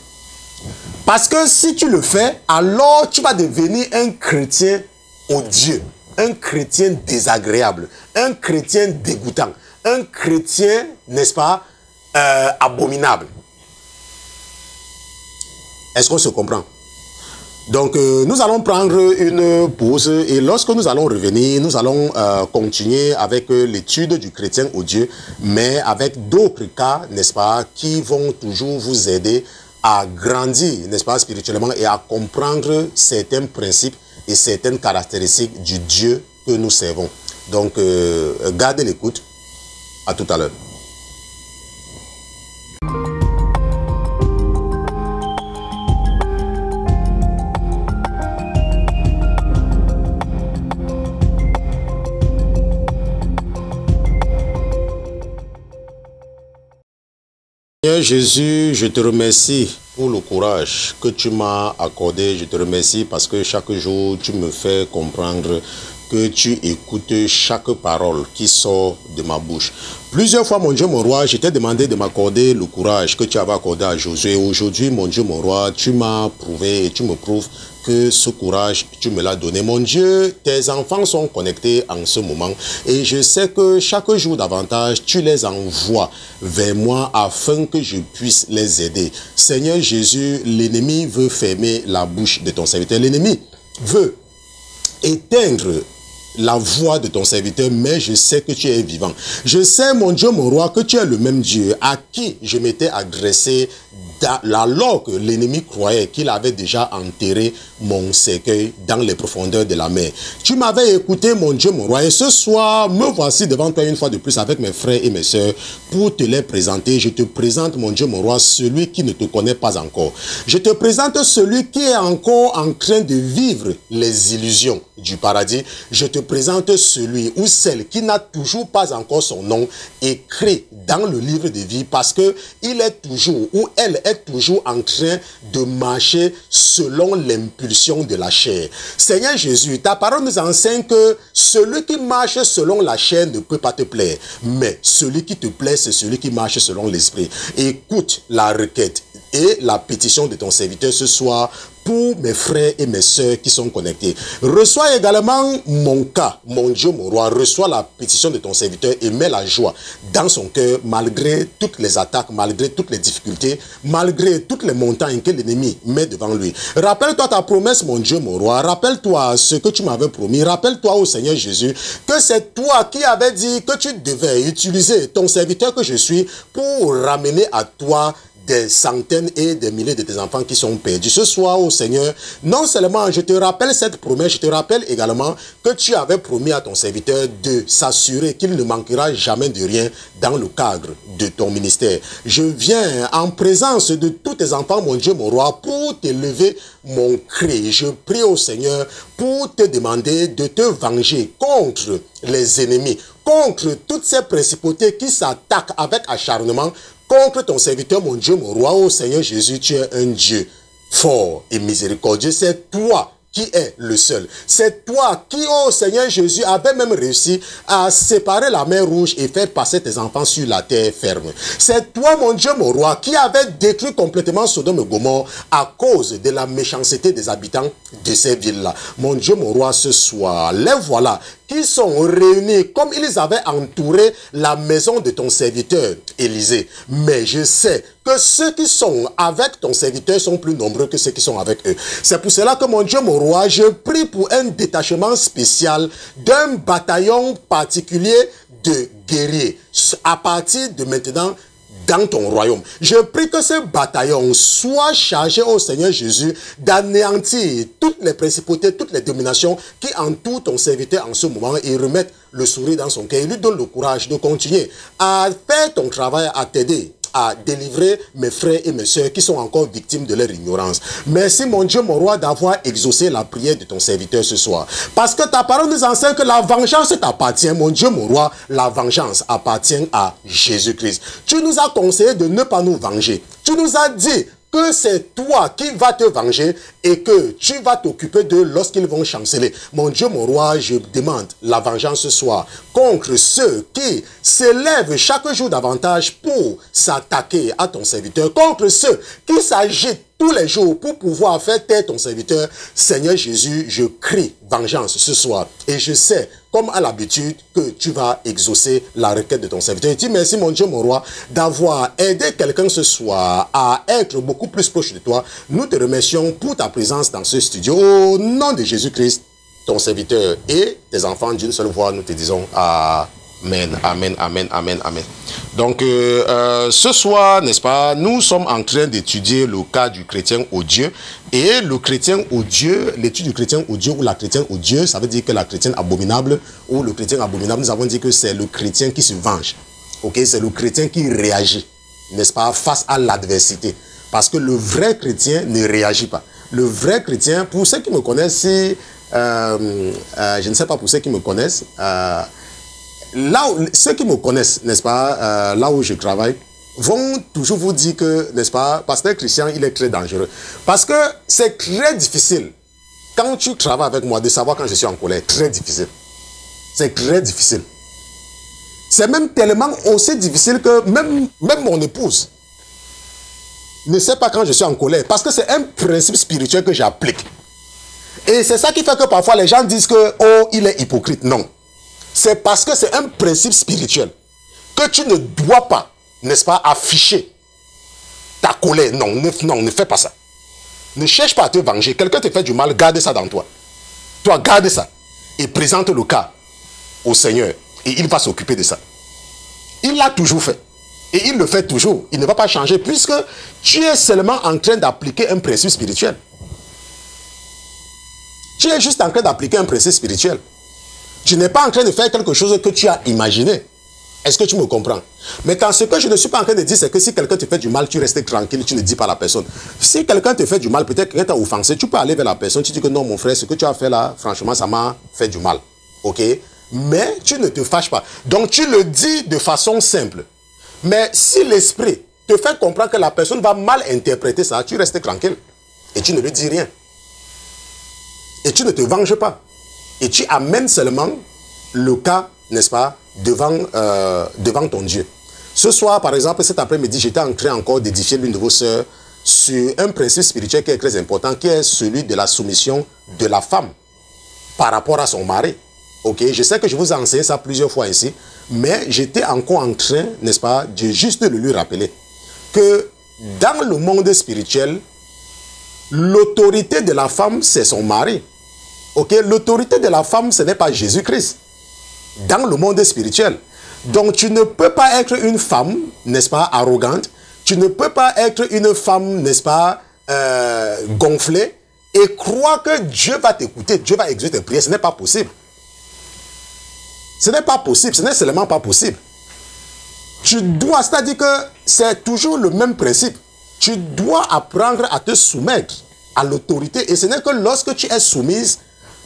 [SPEAKER 1] Parce que si tu le fais, alors tu vas devenir un chrétien odieux, un chrétien désagréable, un chrétien dégoûtant, un chrétien, n'est-ce pas, abominable. Est-ce qu'on se comprend? Donc, nous allons prendre une pause et lorsque nous allons revenir, nous allons continuer avec l'étude du chrétien odieux, mais avec d'autres cas, n'est-ce pas, qui vont toujours vous aider à grandir, n'est-ce pas, spirituellement et à comprendre certains principes et certaines caractéristiques du Dieu que nous servons. Donc, gardez l'écoute. À tout à l'heure. Seigneur Jésus, je te remercie pour le courage que tu m'as accordé. Je te remercie parce que chaque jour, tu me fais comprendre que tu écoutes chaque parole qui sort de ma bouche. Plusieurs fois, mon Dieu, mon roi, je t'ai demandé de m'accorder le courage que tu avais accordé à Josué. Aujourd'hui, mon Dieu, mon roi, tu m'as prouvé et tu me prouves que ce courage, tu me l'as donné. Mon Dieu, tes enfants sont connectés en ce moment et je sais que chaque jour davantage, tu les envoies vers moi afin que je puisse les aider. Seigneur Jésus, l'ennemi veut fermer la bouche de ton serviteur. L'ennemi veut éteindre la voix de ton serviteur, mais je sais que tu es vivant. Je sais, mon Dieu, mon roi, que tu es le même Dieu à qui je m'étais adressé alors que l'ennemi croyait qu'il avait déjà enterré mon cercueil dans les profondeurs de la mer. Tu m'avais écouté, mon Dieu, mon roi, et ce soir, me voici devant toi une fois de plus avec mes frères et mes sœurs pour te les présenter. Je te présente, mon Dieu, mon roi, celui qui ne te connaît pas encore. Je te présente celui qui est encore en train de vivre les illusions du paradis. Je te présente celui ou celle qui n'a toujours pas encore son nom écrit dans le livre de vie parce que il est toujours ou elle est toujours en train de marcher selon l'impulsion de la chair. Seigneur Jésus, ta parole nous enseigne que celui qui marche selon la chair ne peut pas te plaire, mais celui qui te plaît, c'est celui qui marche selon l'esprit. Écoute la requête et la pétition de ton serviteur ce soir pour mes frères et mes sœurs qui sont connectés. Reçois également mon cas, mon Dieu, mon roi. Reçois la pétition de ton serviteur et mets la joie dans son cœur malgré toutes les attaques, malgré toutes les difficultés, malgré toutes les montagnes que l'ennemi met devant lui. Rappelle-toi ta promesse, mon Dieu, mon roi. Rappelle-toi ce que tu m'avais promis. Rappelle-toi au Seigneur Jésus que c'est toi qui avais dit que tu devais utiliser ton serviteur que je suis pour ramener à toi des centaines et des milliers de tes enfants qui sont perdus. Ce soir, au Seigneur, non seulement je te rappelle cette promesse, je te rappelle également que tu avais promis à ton serviteur de s'assurer qu'il ne manquera jamais de rien dans le cadre de ton ministère. Je viens en présence de tous tes enfants, mon Dieu, mon roi, pour t'élever mon cri. Je prie au Seigneur pour te demander de te venger contre les ennemis, contre toutes ces principautés qui s'attaquent avec acharnement contre ton serviteur, mon Dieu, mon roi. Ô Seigneur Jésus, tu es un Dieu fort et miséricordieux. C'est toi qui est le seul. C'est toi qui, ô Seigneur Jésus, avait même réussi à séparer la mer Rouge et faire passer tes enfants sur la terre ferme. C'est toi, mon Dieu, mon roi, qui avait détruit complètement Sodome et Gomorrhe à cause de la méchanceté des habitants de ces villes-là. Mon Dieu, mon roi, ce soir, les voilà qui sont réunis comme ils avaient entouré la maison de ton serviteur Élisée. Mais je sais que ceux qui sont avec ton serviteur sont plus nombreux que ceux qui sont avec eux. C'est pour cela que, mon Dieu, mon roi, je prie pour un détachement spécial d'un bataillon particulier de guerriers à partir de maintenant dans ton royaume. Je prie que ce bataillon soit chargé au Seigneur Jésus d'anéantir toutes les principautés, toutes les dominations qui entourent ton serviteur en ce moment et remettre le sourire dans son cœur. Il lui donne le courage de continuer à faire ton travail, à t'aider à délivrer mes frères et mes sœurs qui sont encore victimes de leur ignorance. Merci, mon Dieu, mon roi, d'avoir exaucé la prière de ton serviteur ce soir. Parce que ta parole nous enseigne que la vengeance t'appartient, mon Dieu, mon roi. La vengeance appartient à Jésus-Christ. Tu nous as conseillé de ne pas nous venger. Tu nous as dit que c'est toi qui vas te venger et que tu vas t'occuper d'eux lorsqu'ils vont chanceler. Mon Dieu, mon roi, je demande la vengeance ce soir contre ceux qui s'élèvent chaque jour davantage pour s'attaquer à ton serviteur, contre ceux qui s'agitent tous les jours pour pouvoir faire taire ton serviteur. Seigneur Jésus, je crie vengeance ce soir et je sais, comme à l'habitude, que tu vas exaucer la requête de ton serviteur. Et dis merci, mon Dieu, mon roi, d'avoir aidé quelqu'un ce soir à être beaucoup plus proche de toi. Nous te remercions pour ta présence dans ce studio. Au nom de Jésus-Christ, ton serviteur et tes enfants d'une seule voix, nous te disons Amen, amen, amen, amen, amen. Donc, ce soir, n'est-ce pas, nous sommes en train d'étudier le cas du chrétien odieux. Et le chrétien odieux, l'étude du chrétien odieux ou la chrétienne odieuse, ça veut dire que la chrétienne abominable ou le chrétien abominable, nous avons dit que c'est le chrétien qui se venge. Ok, c'est le chrétien qui réagit, n'est-ce pas, face à l'adversité. Parce que le vrai chrétien ne réagit pas. Le vrai chrétien, pour ceux qui me connaissent, si, je ne sais pas pour ceux qui me connaissent, là où, ceux qui me connaissent, n'est-ce pas, là où je travaille, vont toujours vous dire que, n'est-ce pas, pasteur Christian, il est très dangereux. Parce que c'est très difficile, quand tu travailles avec moi, de savoir quand je suis en colère. Très difficile. C'est très difficile. C'est même tellement aussi difficile que même mon épouse ne sait pas quand je suis en colère. Parce que c'est un principe spirituel que j'applique. Et c'est ça qui fait que parfois les gens disent que, oh, il est hypocrite. Non. C'est parce que c'est un principe spirituel que tu ne dois pas, n'est-ce pas, afficher ta colère. Non, ne fais pas ça. Ne cherche pas à te venger. Quelqu'un te fait du mal, garde ça dans toi. Toi, garde ça et présente le cas au Seigneur et il va s'occuper de ça. Il l'a toujours fait et il le fait toujours. Il ne va pas changer puisque tu es seulement en train d'appliquer un principe spirituel. Tu es juste en train d'appliquer un principe spirituel. Tu n'es pas en train de faire quelque chose que tu as imaginé. Est-ce que tu me comprends? Mais quand ce que je ne suis pas en train de dire, c'est que si quelqu'un te fait du mal, tu restes tranquille, tu ne dis pas à la personne. Si quelqu'un te fait du mal, peut-être quelqu'un t'a offensé, tu peux aller vers la personne, tu dis que non, mon frère, ce que tu as fait là, franchement, ça m'a fait du mal. Ok? Mais tu ne te fâches pas. Donc tu le dis de façon simple. Mais si l'esprit te fait comprendre que la personne va mal interpréter ça, tu restes tranquille. Et tu ne lui dis rien. Et tu ne te venges pas. Et tu amènes seulement le cas, n'est-ce pas, devant ton Dieu. Ce soir, par exemple, cet après-midi, j'étais en train encore d'édifier l'une de vos sœurs sur un principe spirituel qui est très important, qui est celui de la soumission de la femme par rapport à son mari. Ok, je sais que je vous ai enseigné ça plusieurs fois ici, mais j'étais encore en train, n'est-ce pas, de juste de lui rappeler que dans le monde spirituel, l'autorité de la femme, c'est son mari. Ok, l'autorité de la femme, ce n'est pas Jésus-Christ. Dans le monde spirituel. Donc, tu ne peux pas être une femme, n'est-ce pas, arrogante. Tu ne peux pas être une femme, n'est-ce pas, gonflée et croire que Dieu va t'écouter, Dieu va exaucer tes prières. Ce n'est pas possible. Ce n'est pas possible, ce n'est seulement pas possible. Tu dois, c'est-à-dire que c'est toujours le même principe. Tu dois apprendre à te soumettre à l'autorité. Et ce n'est que lorsque tu es soumise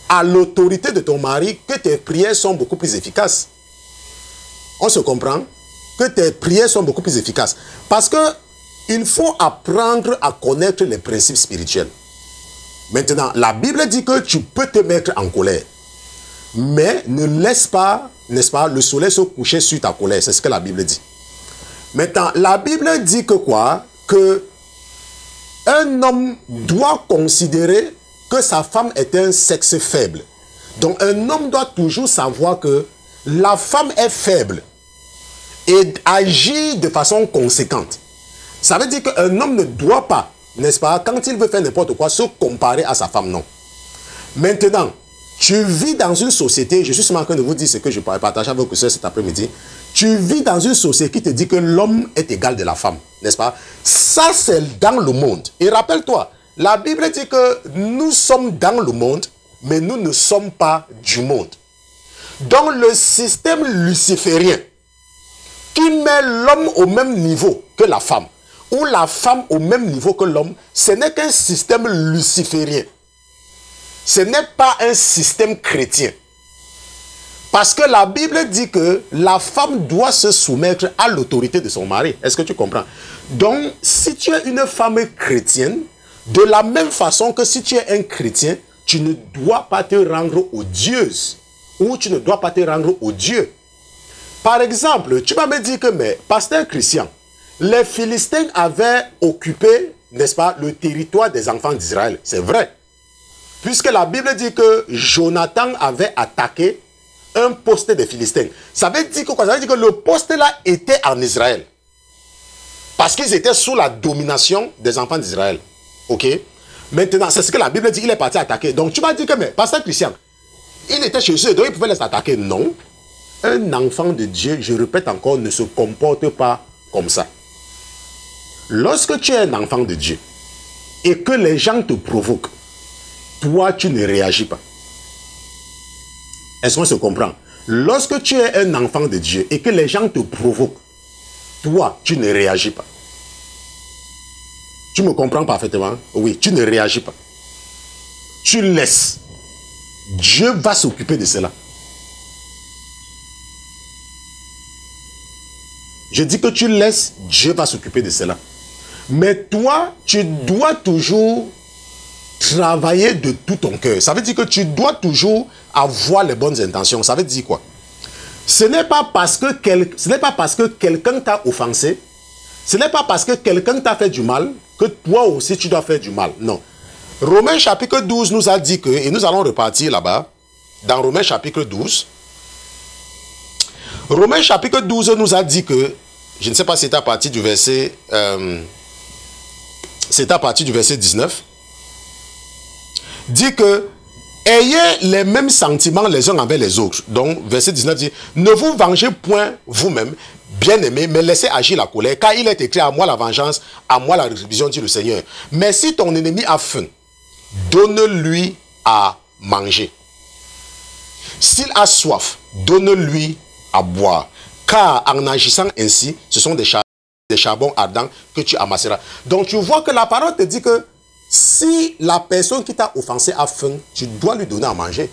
[SPEAKER 1] à l'autorité de ton mari que tes prières sont beaucoup plus efficaces. On se comprend? Que tes prières sont beaucoup plus efficaces. Parce que il faut apprendre à connaître les principes spirituels. Maintenant, la Bible dit que tu peux te mettre en colère. Mais ne laisse pas, n'est-ce pas, le soleil se coucher sur ta colère. C'est ce que la Bible dit. Maintenant, la Bible dit que quoi? Que un homme doit considérer que sa femme est un sexe faible. Donc un homme doit toujours savoir que la femme est faible et agir de façon conséquente. Ça veut dire qu'un homme ne doit pas, n'est-ce pas, quand il veut faire n'importe quoi, se comparer à sa femme, non. Maintenant, tu vis dans une société, je suis seulement en train de vous dire ce que je pourrais partager avec vous cet après-midi. Tu vis dans une société qui te dit que l'homme est égal de la femme, n'est-ce pas? Ça, c'est dans le monde. Et rappelle-toi, la Bible dit que nous sommes dans le monde, mais nous ne sommes pas du monde. Donc le système luciférien qui met l'homme au même niveau que la femme, ou la femme au même niveau que l'homme, ce n'est qu'un système luciférien. Ce n'est pas un système chrétien. Parce que la Bible dit que la femme doit se soumettre à l'autorité de son mari. Est-ce que tu comprends? Donc, si tu es une femme chrétienne, de la même façon que si tu es un chrétien, tu ne dois pas te rendre odieuse ou tu ne dois pas te rendre odieux. Par exemple, tu vas me dire que, mais, pasteur Christian, les Philistins avaient occupé, n'est-ce pas, le territoire des enfants d'Israël. C'est vrai. Puisque la Bible dit que Jonathan avait attaqué un poste des Philistins. Ça veut dire que quoi? Ça veut dire que le poste là était en Israël. Parce qu'ils étaient sous la domination des enfants d'Israël. Ok? Maintenant, c'est ce que la Bible dit, il est parti attaquer. Donc tu vas dire que, mais, pasteur Christian, il était chez eux, donc il pouvait les attaquer. Non. Un enfant de Dieu, je répète encore, ne se comporte pas comme ça. Lorsque tu es un enfant de Dieu et que les gens te provoquent, toi, tu ne réagis pas. Est-ce qu'on se comprend? Lorsque tu es un enfant de Dieu et que les gens te provoquent, toi, tu ne réagis pas. Tu me comprends parfaitement? Oui, tu ne réagis pas. Tu laisses. Dieu va s'occuper de cela. Je dis que tu laisses, Dieu va s'occuper de cela. Mais toi, tu dois toujours travailler de tout ton cœur. Ça veut dire que tu dois toujours avoir les bonnes intentions. Ça veut dire quoi? Ce n'est pas parce que quelqu'un t'a offensé, ce n'est pas parce que quelqu'un t'a fait du mal que toi aussi tu dois faire du mal. Non. Romains chapitre 12 nous a dit que, et nous allons repartir là-bas, dans Romains chapitre 12, Romains chapitre 12 nous a dit que, je ne sais pas si c'est à partir du verset, c'est à partir du verset 19, dit que ayez les mêmes sentiments les uns envers les autres. Donc, verset 19 dit, ne vous vengez point vous-même, bien-aimés, mais laissez agir la colère, car il est écrit à moi la vengeance, à moi la rétribution, dit le Seigneur. Mais si ton ennemi a faim, donne-lui à manger. S'il a soif, donne-lui à boire. Car en agissant ainsi, ce sont des charbons ardents que tu amasseras. Donc, tu vois que la parole te dit que si la personne qui t'a offensé a faim, tu dois lui donner à manger.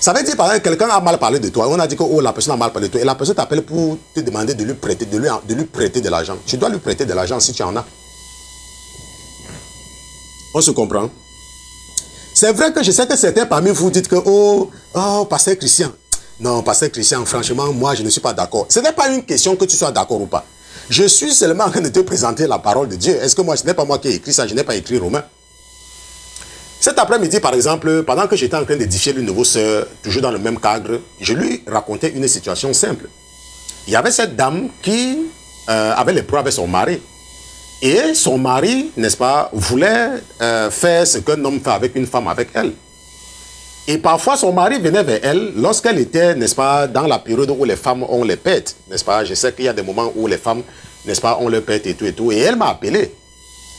[SPEAKER 1] Ça veut dire, par exemple, quelqu'un a mal parlé de toi. On a dit que oh, la personne a mal parlé de toi. Et la personne t'appelle pour te demander de lui prêter de l'argent. Tu dois lui prêter de l'argent si tu en as. On se comprend? C'est vrai que je sais que certains parmi vous dites que oh, pasteur Christian. Non, pasteur Christian, franchement, moi, je ne suis pas d'accord. Ce n'est pas une question que tu sois d'accord ou pas. Je suis seulement en train de te présenter la parole de Dieu. Est-ce que moi, ce n'est pas moi qui ai écrit ça, je n'ai pas écrit Romain. Cet après-midi, par exemple, pendant que j'étais en train d'édifier l'une de vos sœurs, toujours dans le même cadre, je lui racontais une situation simple. Il y avait cette dame qui avait les problèmes avec son mari. Et son mari, n'est-ce pas, voulait faire ce qu'un homme fait avec une femme avec elle. Et parfois, son mari venait vers elle lorsqu'elle était, n'est-ce pas, dans la période où les femmes ont les pètes, n'est-ce pas. Je sais qu'il y a des moments où les femmes, n'est-ce pas, ont les pètes et tout et tout. Et elle m'a appelé,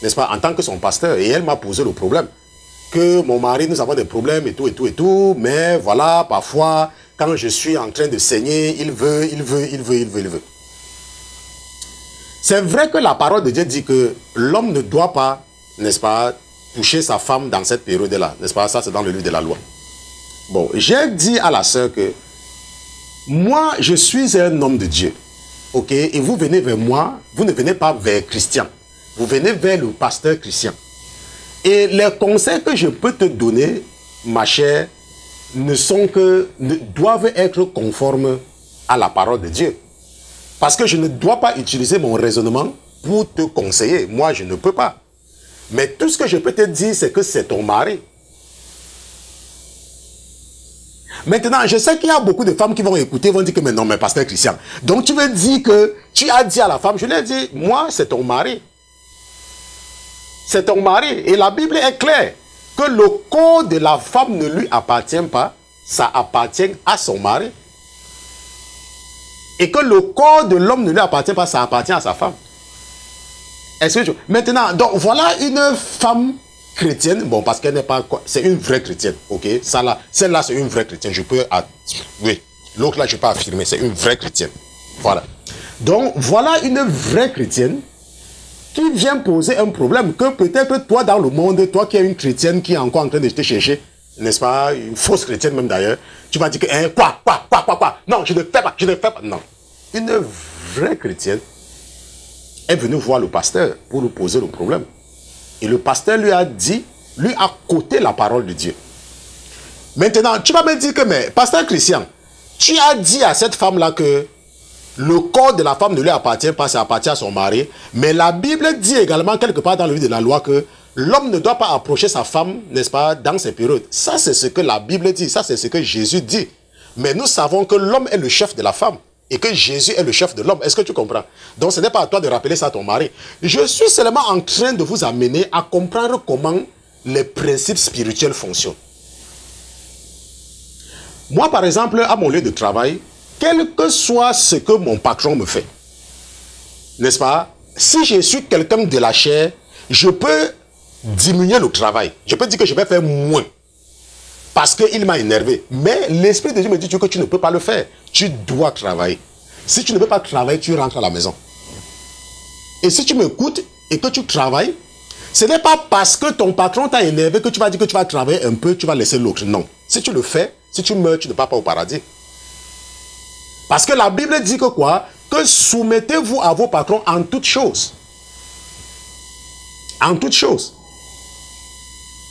[SPEAKER 1] n'est-ce pas, en tant que son pasteur. Et elle m'a posé le problème. Que mon mari, nous avons des problèmes et tout et tout et tout. Mais voilà, parfois, quand je suis en train de saigner, il veut. C'est vrai que la parole de Dieu dit que l'homme ne doit pas, n'est-ce pas, toucher sa femme dans cette période-là. N'est-ce pas, ça c'est dans le livre de la loi. Bon, j'ai dit à la sœur que moi, je suis un homme de Dieu. Ok? Et vous venez vers moi, vous ne venez pas vers Christian. Vous venez vers le pasteur Christian. Et les conseils que je peux te donner, ma chère, doivent être conformes à la parole de Dieu. Parce que je ne dois pas utiliser mon raisonnement pour te conseiller. Moi, je ne peux pas. Mais tout ce que je peux te dire, c'est que c'est ton mari. Maintenant, je sais qu'il y a beaucoup de femmes qui vont écouter, vont dire que mais non, mais pasteur Christian. Donc tu veux dire que tu as dit à la femme, je lui ai dit, moi, c'est ton mari. C'est ton mari. Et la Bible est claire que le corps de la femme ne lui appartient pas, ça appartient à son mari. Et que le corps de l'homme ne lui appartient pas, ça appartient à sa femme. Est-ce que Maintenant, donc voilà une femme chrétienne, bon, parce qu'elle n'est pas... C'est une vraie chrétienne, ok? Celle-là, c'est une vraie chrétienne. Je peux... Oui, l'autre là, je peux affirmer, c'est une vraie chrétienne. Voilà. Donc, voilà une vraie chrétienne qui vient poser un problème que peut-être toi dans le monde, toi qui es une chrétienne qui est encore en train de te chercher, n'est-ce pas, une fausse chrétienne même d'ailleurs, tu vas dire que, hein, quoi, non, je ne fais pas, non. Une vraie chrétienne est venue voir le pasteur pour lui poser le problème. Et le pasteur lui a coté la parole de Dieu. Maintenant, tu vas me dire que, mais, pasteur Christian, tu as dit à cette femme-là que le corps de la femme ne lui appartient pas, ça appartient à son mari. Mais la Bible dit également, quelque part dans le livre de la loi, que l'homme ne doit pas approcher sa femme, n'est-ce pas, dans ces périodes. Ça, c'est ce que la Bible dit. Ça, c'est ce que Jésus dit. Mais nous savons que l'homme est le chef de la femme et que Jésus est le chef de l'homme. Est-ce que tu comprends? Donc, ce n'est pas à toi de rappeler ça à ton mari. Je suis seulement en train de vous amener à comprendre comment les principes spirituels fonctionnent. Moi, par exemple, à mon lieu de travail, quel que soit ce que mon patron me fait, n'est-ce pas? Si je suis quelqu'un de la chair, je peux diminuer le travail. Je peux dire que je vais faire moins. Parce qu'il m'a énervé. Mais l'Esprit de Dieu me dit que tu ne peux pas le faire. Tu dois travailler. Si tu ne peux pas travailler, tu rentres à la maison. Et si tu m'écoutes et que tu travailles, ce n'est pas parce que ton patron t'a énervé que tu vas dire que tu vas travailler un peu, tu vas laisser l'autre. Non. Si tu le fais, si tu meurs, tu ne pars pas au paradis. Parce que la Bible dit que quoi? Que soumettez-vous à vos patrons en toutes choses. En toutes choses.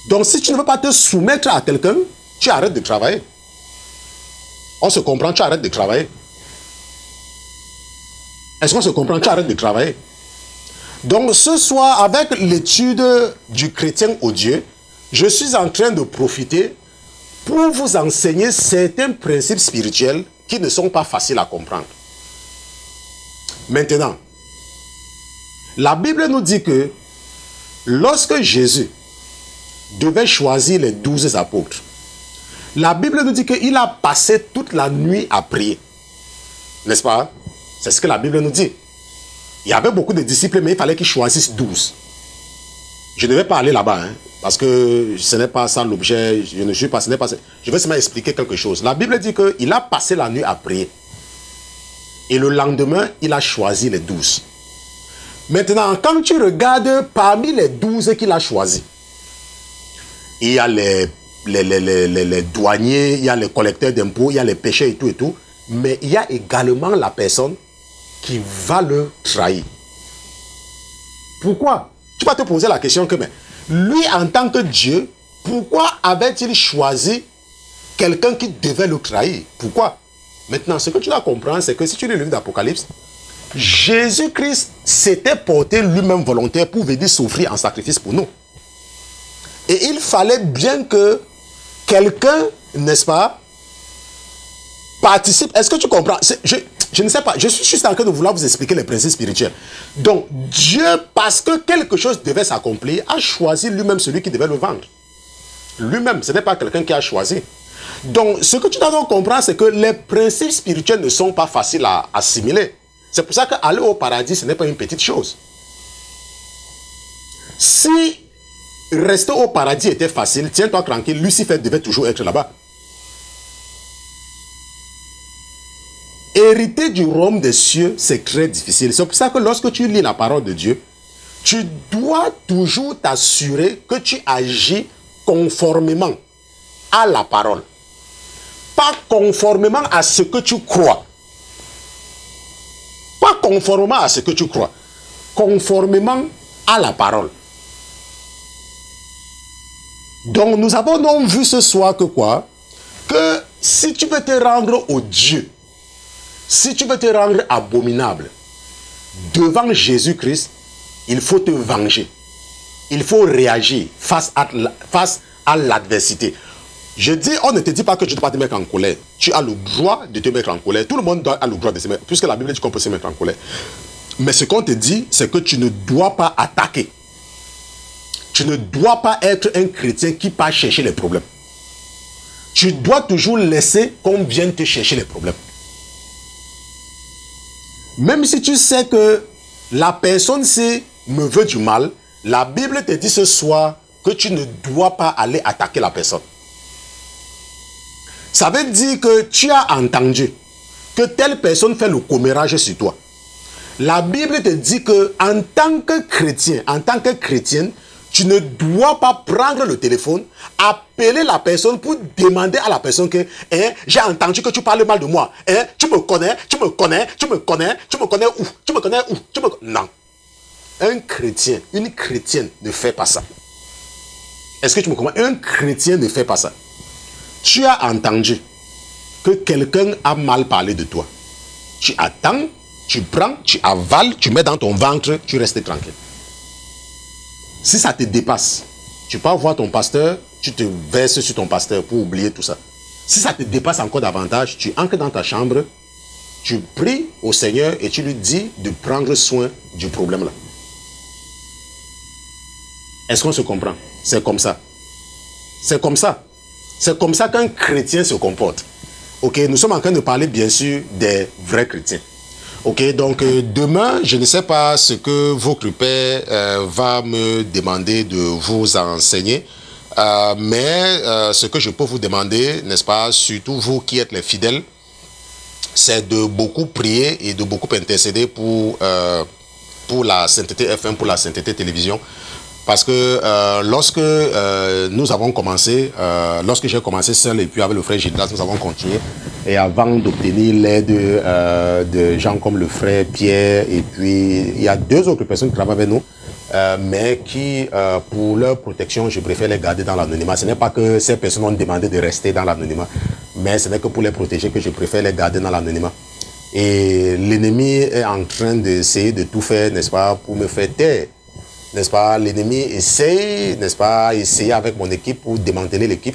[SPEAKER 1] Donc si tu ne veux pas te soumettre à quelqu'un, tu arrêtes de travailler. On se comprend, tu arrêtes de travailler. Est-ce qu'on se comprend? Tu arrêtes de travailler. Donc ce soir, avec l'étude du chrétien au Dieu, je suis en train de profiter pour vous enseigner certains principes spirituels qui ne sont pas faciles à comprendre. Maintenant, la Bible nous dit que lorsque Jésus devait choisir les 12 apôtres, la Bible nous dit qu'il a passé toute la nuit à prier. N'est-ce pas? C'est ce que la Bible nous dit. Il y avait beaucoup de disciples, mais il fallait qu'ils choisissent 12. Je ne vais pas aller là-bas, hein, parce que ce n'est pas ça l'objet. Je ne suis pas, ce n'est pas ça. Je vais seulement expliquer quelque chose. La Bible dit qu'il a passé la nuit à prier. Et le lendemain, il a choisi les 12. Maintenant, quand tu regardes parmi les 12 qu'il a choisis, il y a les douaniers, il y a les collecteurs d'impôts, il y a les pécheurs et tout, mais il y a également la personne qui va le trahir. Pourquoi? Tu vas te poser la question que, mais lui, en tant que Dieu, pourquoi avait-il choisi quelqu'un qui devait le trahir? Pourquoi? Maintenant, ce que tu dois comprendre, c'est que si tu lis le livre d'Apocalypse, Jésus-Christ s'était porté lui-même volontaire pour venir souffrir en sacrifice pour nous. Et il fallait bien que quelqu'un, n'est-ce pas, participe. Est-ce que tu comprends? Je ne sais pas. Je suis juste en train de vouloir vous expliquer les principes spirituels. Donc, Dieu, parce que quelque chose devait s'accomplir, a choisi lui-même celui qui devait le vendre. Lui-même, ce n'est pas quelqu'un qui a choisi. Donc, ce que tu dois donc comprendre, c'est que les principes spirituels ne sont pas faciles à assimiler. C'est pour ça qu'aller au paradis, ce n'est pas une petite chose. Si rester au paradis était facile, tiens-toi tranquille, Lucifer devait toujours être là-bas. Hériter du royaume des cieux, c'est très difficile. C'est pour ça que lorsque tu lis la parole de Dieu, tu dois toujours t'assurer que tu agis conformément à la parole. Pas conformément à ce que tu crois. Pas conformément à ce que tu crois. Conformément à la parole. Donc nous avons donc vu ce soir que quoi? Que si tu veux te rendre au Dieu, si tu veux te rendre abominable devant Jésus-Christ, il faut te venger. Il faut réagir face à l'adversité. Je dis, on ne te dit pas que tu ne dois pas te mettre en colère. Tu as le droit de te mettre en colère. Tout le monde a le droit de se mettre, puisque la Bible dit qu'on peut se mettre en colère. Mais ce qu'on te dit, c'est que tu ne dois pas attaquer. Tu ne dois pas être un chrétien qui part chercher les problèmes. Tu dois toujours laisser qu'on vienne te chercher les problèmes. Même si tu sais que la personne-ci me veut du mal, la Bible te dit ce soir que tu ne dois pas aller attaquer la personne. Ça veut dire que tu as entendu que telle personne fait le commérage sur toi. La Bible te dit que en tant que chrétien, en tant que chrétienne, Tu ne dois pas prendre le téléphone, appeler la personne pour demander à la personne que j'ai entendu que tu parles mal de moi. Tu me connais, tu me connais, tu me connais, tu me connais où, tu me connais où, tu me connais. Non. Un chrétien, une chrétienne ne fait pas ça. Est-ce que tu me comprends? Un chrétien ne fait pas ça. Tu as entendu que quelqu'un a mal parlé de toi. Tu attends, tu prends, tu avales, tu mets dans ton ventre, tu restes tranquille. Si ça te dépasse, tu peux voir ton pasteur, tu te verses sur ton pasteur pour oublier tout ça. Si ça te dépasse encore davantage, tu entres dans ta chambre, tu pries au Seigneur et tu lui dis de prendre soin du problème là. Est-ce qu'on se comprend? C'est comme ça. C'est comme ça. C'est comme ça qu'un chrétien se comporte. Ok, nous sommes en train de parler bien sûr des vrais chrétiens. Ok, donc demain, je ne sais pas ce que votre père va me demander de vous enseigner, mais ce que je peux vous demander, n'est-ce pas, surtout vous qui êtes les fidèles, c'est de beaucoup prier et de beaucoup intercéder pour la Sainteté FM, pour la Sainteté Télévision. Parce que lorsque nous avons commencé, lorsque j'ai commencé seul et puis avec le frère Gildas, nous avons continué. Et avant d'obtenir l'aide de gens comme le frère Pierre, et puis il y a 2 autres personnes qui travaillent avec nous, mais qui, pour leur protection, je préfère les garder dans l'anonymat. Ce n'est pas que ces personnes ont demandé de rester dans l'anonymat, mais ce n'est que pour les protéger que je préfère les garder dans l'anonymat. Et l'ennemi est en train d'essayer de tout faire, n'est-ce pas, pour me faire taire. N'est-ce pas, l'ennemi essaye, n'est-ce pas, essayer avec mon équipe pour démanteler l'équipe,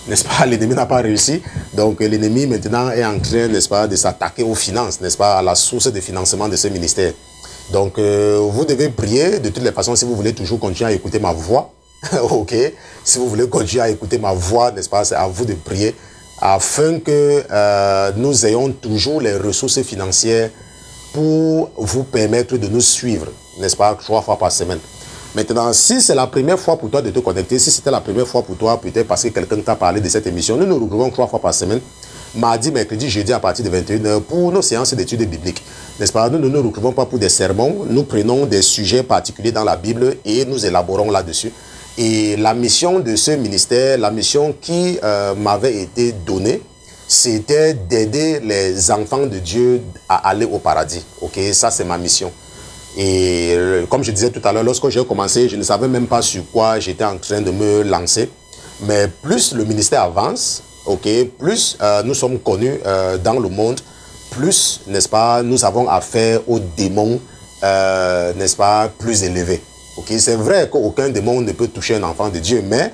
[SPEAKER 1] n'est-ce pas, l'ennemi n'a pas réussi, donc l'ennemi maintenant est en train, n'est-ce pas, de s'attaquer aux finances, n'est-ce pas, à la source de financement de ce ministère. Donc vous devez prier de toutes les façons si vous voulez toujours continuer à écouter ma voix, ok, si vous voulez continuer à écouter ma voix, n'est-ce pas, c'est à vous de prier afin que nous ayons toujours les ressources financières pour vous permettre de nous suivre, n'est-ce pas, 3 fois par semaine. Maintenant, si c'est la première fois pour toi de te connecter, si c'était la première fois pour toi, peut-être parce que quelqu'un t'a parlé de cette émission, nous nous retrouvons 3 fois par semaine, mardi, mercredi, jeudi à partir de 21h pour nos séances d'études bibliques. N'est-ce pas? Nous ne nous retrouvons pas pour des sermons, nous prenons des sujets particuliers dans la Bible et nous élaborons là-dessus. Et la mission de ce ministère, la mission qui m'avait été donnée, c'était d'aider les enfants de Dieu à aller au paradis. Ok, ça c'est ma mission. Et comme je disais tout à l'heure, lorsque j'ai commencé, je ne savais même pas sur quoi j'étais en train de me lancer. Mais plus le ministère avance, ok, plus nous sommes connus dans le monde, plus, n'est-ce pas, nous avons affaire aux démons, n'est-ce pas, plus élevés. Ok, c'est vrai qu'aucun démon ne peut toucher un enfant de Dieu, mais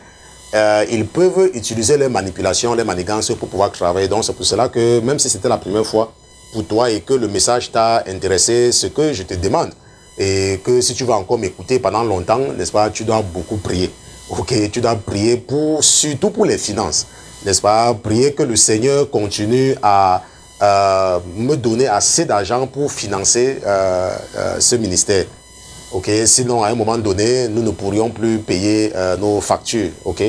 [SPEAKER 1] ils peuvent utiliser les manipulations, les manigances pour pouvoir travailler. Donc c'est pour cela que même si c'était la première fois pour toi et que le message t'a intéressé, ce que je te demande, et que si tu vas encore m'écouter pendant longtemps, n'est-ce pas, tu dois beaucoup prier. Ok, tu dois prier surtout pour les finances, n'est-ce pas, prier que le Seigneur continue à me donner assez d'argent pour financer ce ministère. Ok, sinon à un moment donné, nous ne pourrions plus payer nos factures. Ok,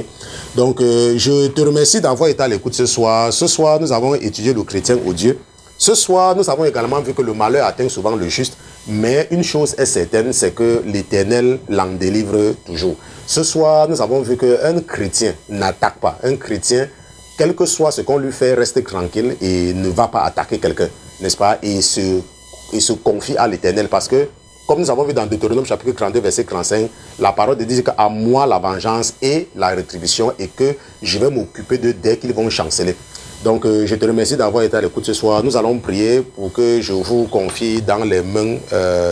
[SPEAKER 1] donc je te remercie d'avoir été à l'écoute ce soir. Ce soir, nous avons étudié le chrétien odieux. Ce soir, nous avons également vu que le malheur atteint souvent le juste, mais une chose est certaine, c'est que l'Éternel l'en délivre toujours. Ce soir, nous avons vu qu'un chrétien n'attaque pas. Un chrétien, quel que soit ce qu'on lui fait, reste tranquille et ne va pas attaquer quelqu'un, n'est-ce pas? Et se confie à l'Éternel parce que, comme nous avons vu dans Deutéronome chapitre 32, verset 35, la parole de Dieu dit qu'à moi la vengeance et la rétribution et que je vais m'occuper d'eux dès qu'ils vont chanceler. Donc, je te remercie d'avoir été à l'écoute ce soir. Nous allons prier pour que je vous confie dans les mains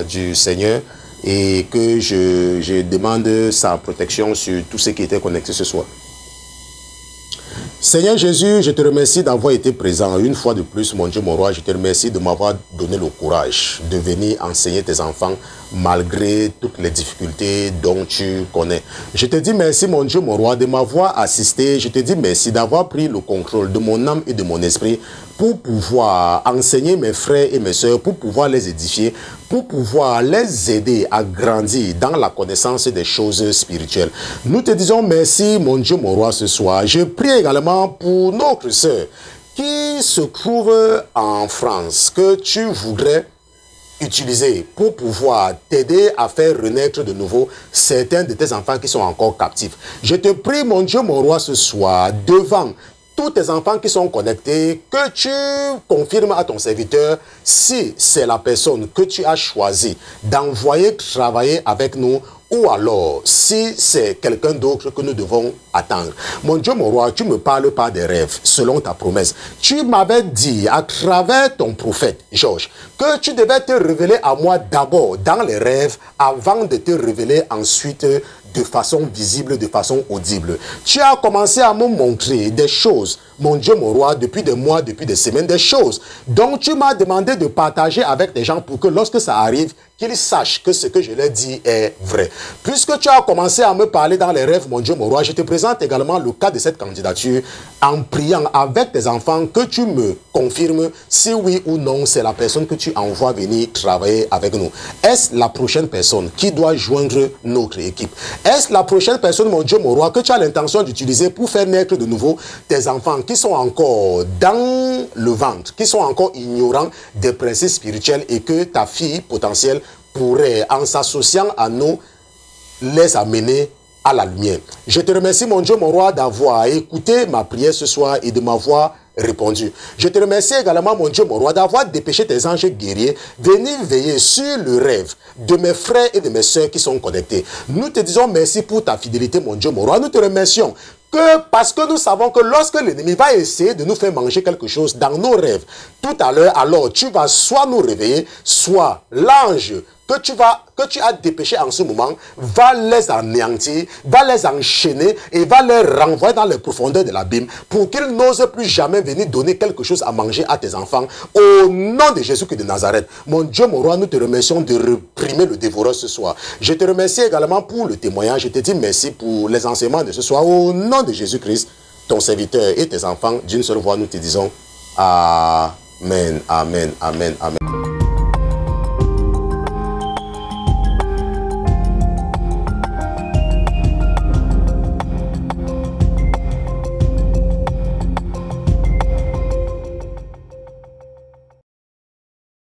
[SPEAKER 1] du Seigneur et que je demande sa protection sur tous ceux qui étaient connectés ce soir. Seigneur Jésus, je te remercie d'avoir été présent une fois de plus, mon Dieu, mon roi. Je te remercie de m'avoir donné le courage de venir enseigner tes enfants malgré toutes les difficultés dont tu connais. Je te dis merci, mon Dieu, mon roi, de m'avoir assisté. Je te dis merci d'avoir pris le contrôle de mon âme et de mon esprit pour pouvoir enseigner mes frères et mes sœurs, pour pouvoir les édifier, pour pouvoir les aider à grandir dans la connaissance des choses spirituelles. Nous te disons merci, mon Dieu, mon roi, ce soir. Je prie également pour notre sœur qui se trouve en France, que tu voudrais utiliser pour pouvoir t'aider à faire renaître de nouveau certains de tes enfants qui sont encore captifs. Je te prie, mon Dieu, mon roi, ce soir, devant tous tes enfants qui sont connectés, que tu confirmes à ton serviteur si c'est la personne que tu as choisi d'envoyer travailler avec nous, ou alors si c'est quelqu'un d'autre que nous devons attendre. Mon Dieu, mon roi, tu me parles pas des rêves selon ta promesse. Tu m'avais dit à travers ton prophète Georges que tu devais te révéler à moi d'abord dans les rêves avant de te révéler ensuite de façon visible, de façon audible. Tu as commencé à me montrer des choses, mon Dieu, mon roi, depuis des mois, depuis des semaines, des choses dont tu m'as demandé de partager avec des gens pour que lorsque ça arrive, qu'ils sachent que ce que je leur dis est vrai. Puisque tu as commencé à me parler dans les rêves, mon Dieu, mon roi, je te présente également le cas de cette candidature en priant avec tes enfants que tu me confirmes si oui ou non c'est la personne que tu envoies venir travailler avec nous. Est-ce la prochaine personne qui doit joindre notre équipe? Est-ce la prochaine personne, mon Dieu, mon roi, que tu as l'intention d'utiliser pour faire naître de nouveau tes enfants qui sont encore dans le ventre, qui sont encore ignorants des principes spirituels et que ta fille potentielle pourrait, en s'associant à nous, les amener à la lumière. Je te remercie, mon Dieu, mon roi, d'avoir écouté ma prière ce soir et de m'avoir répondu. Je te remercie également, mon Dieu, mon roi, d'avoir dépêché tes anges guerriers, venir veiller sur le rêve de mes frères et de mes sœurs qui sont connectés. Nous te disons merci pour ta fidélité, mon Dieu, mon roi. Nous te remercions parce que nous savons que lorsque l'ennemi va essayer de nous faire manger quelque chose dans nos rêves, tout à l'heure, alors tu vas soit nous réveiller, soit l'ange que tu as dépêché en ce moment va les anéantir, va les enchaîner et va les renvoyer dans les profondeurs de l'abîme pour qu'ils n'osent plus jamais venir donner quelque chose à manger à tes enfants au nom de Jésus-Christ de Nazareth. Mon Dieu, mon roi, nous te remercions de réprimer le dévoreur ce soir. Je te remercie également pour le témoignage. Je te dis merci pour les enseignements de ce soir au nom de Jésus-Christ, ton serviteur et tes enfants. D'une seule voix, nous te disons Amen, Amen, Amen, Amen.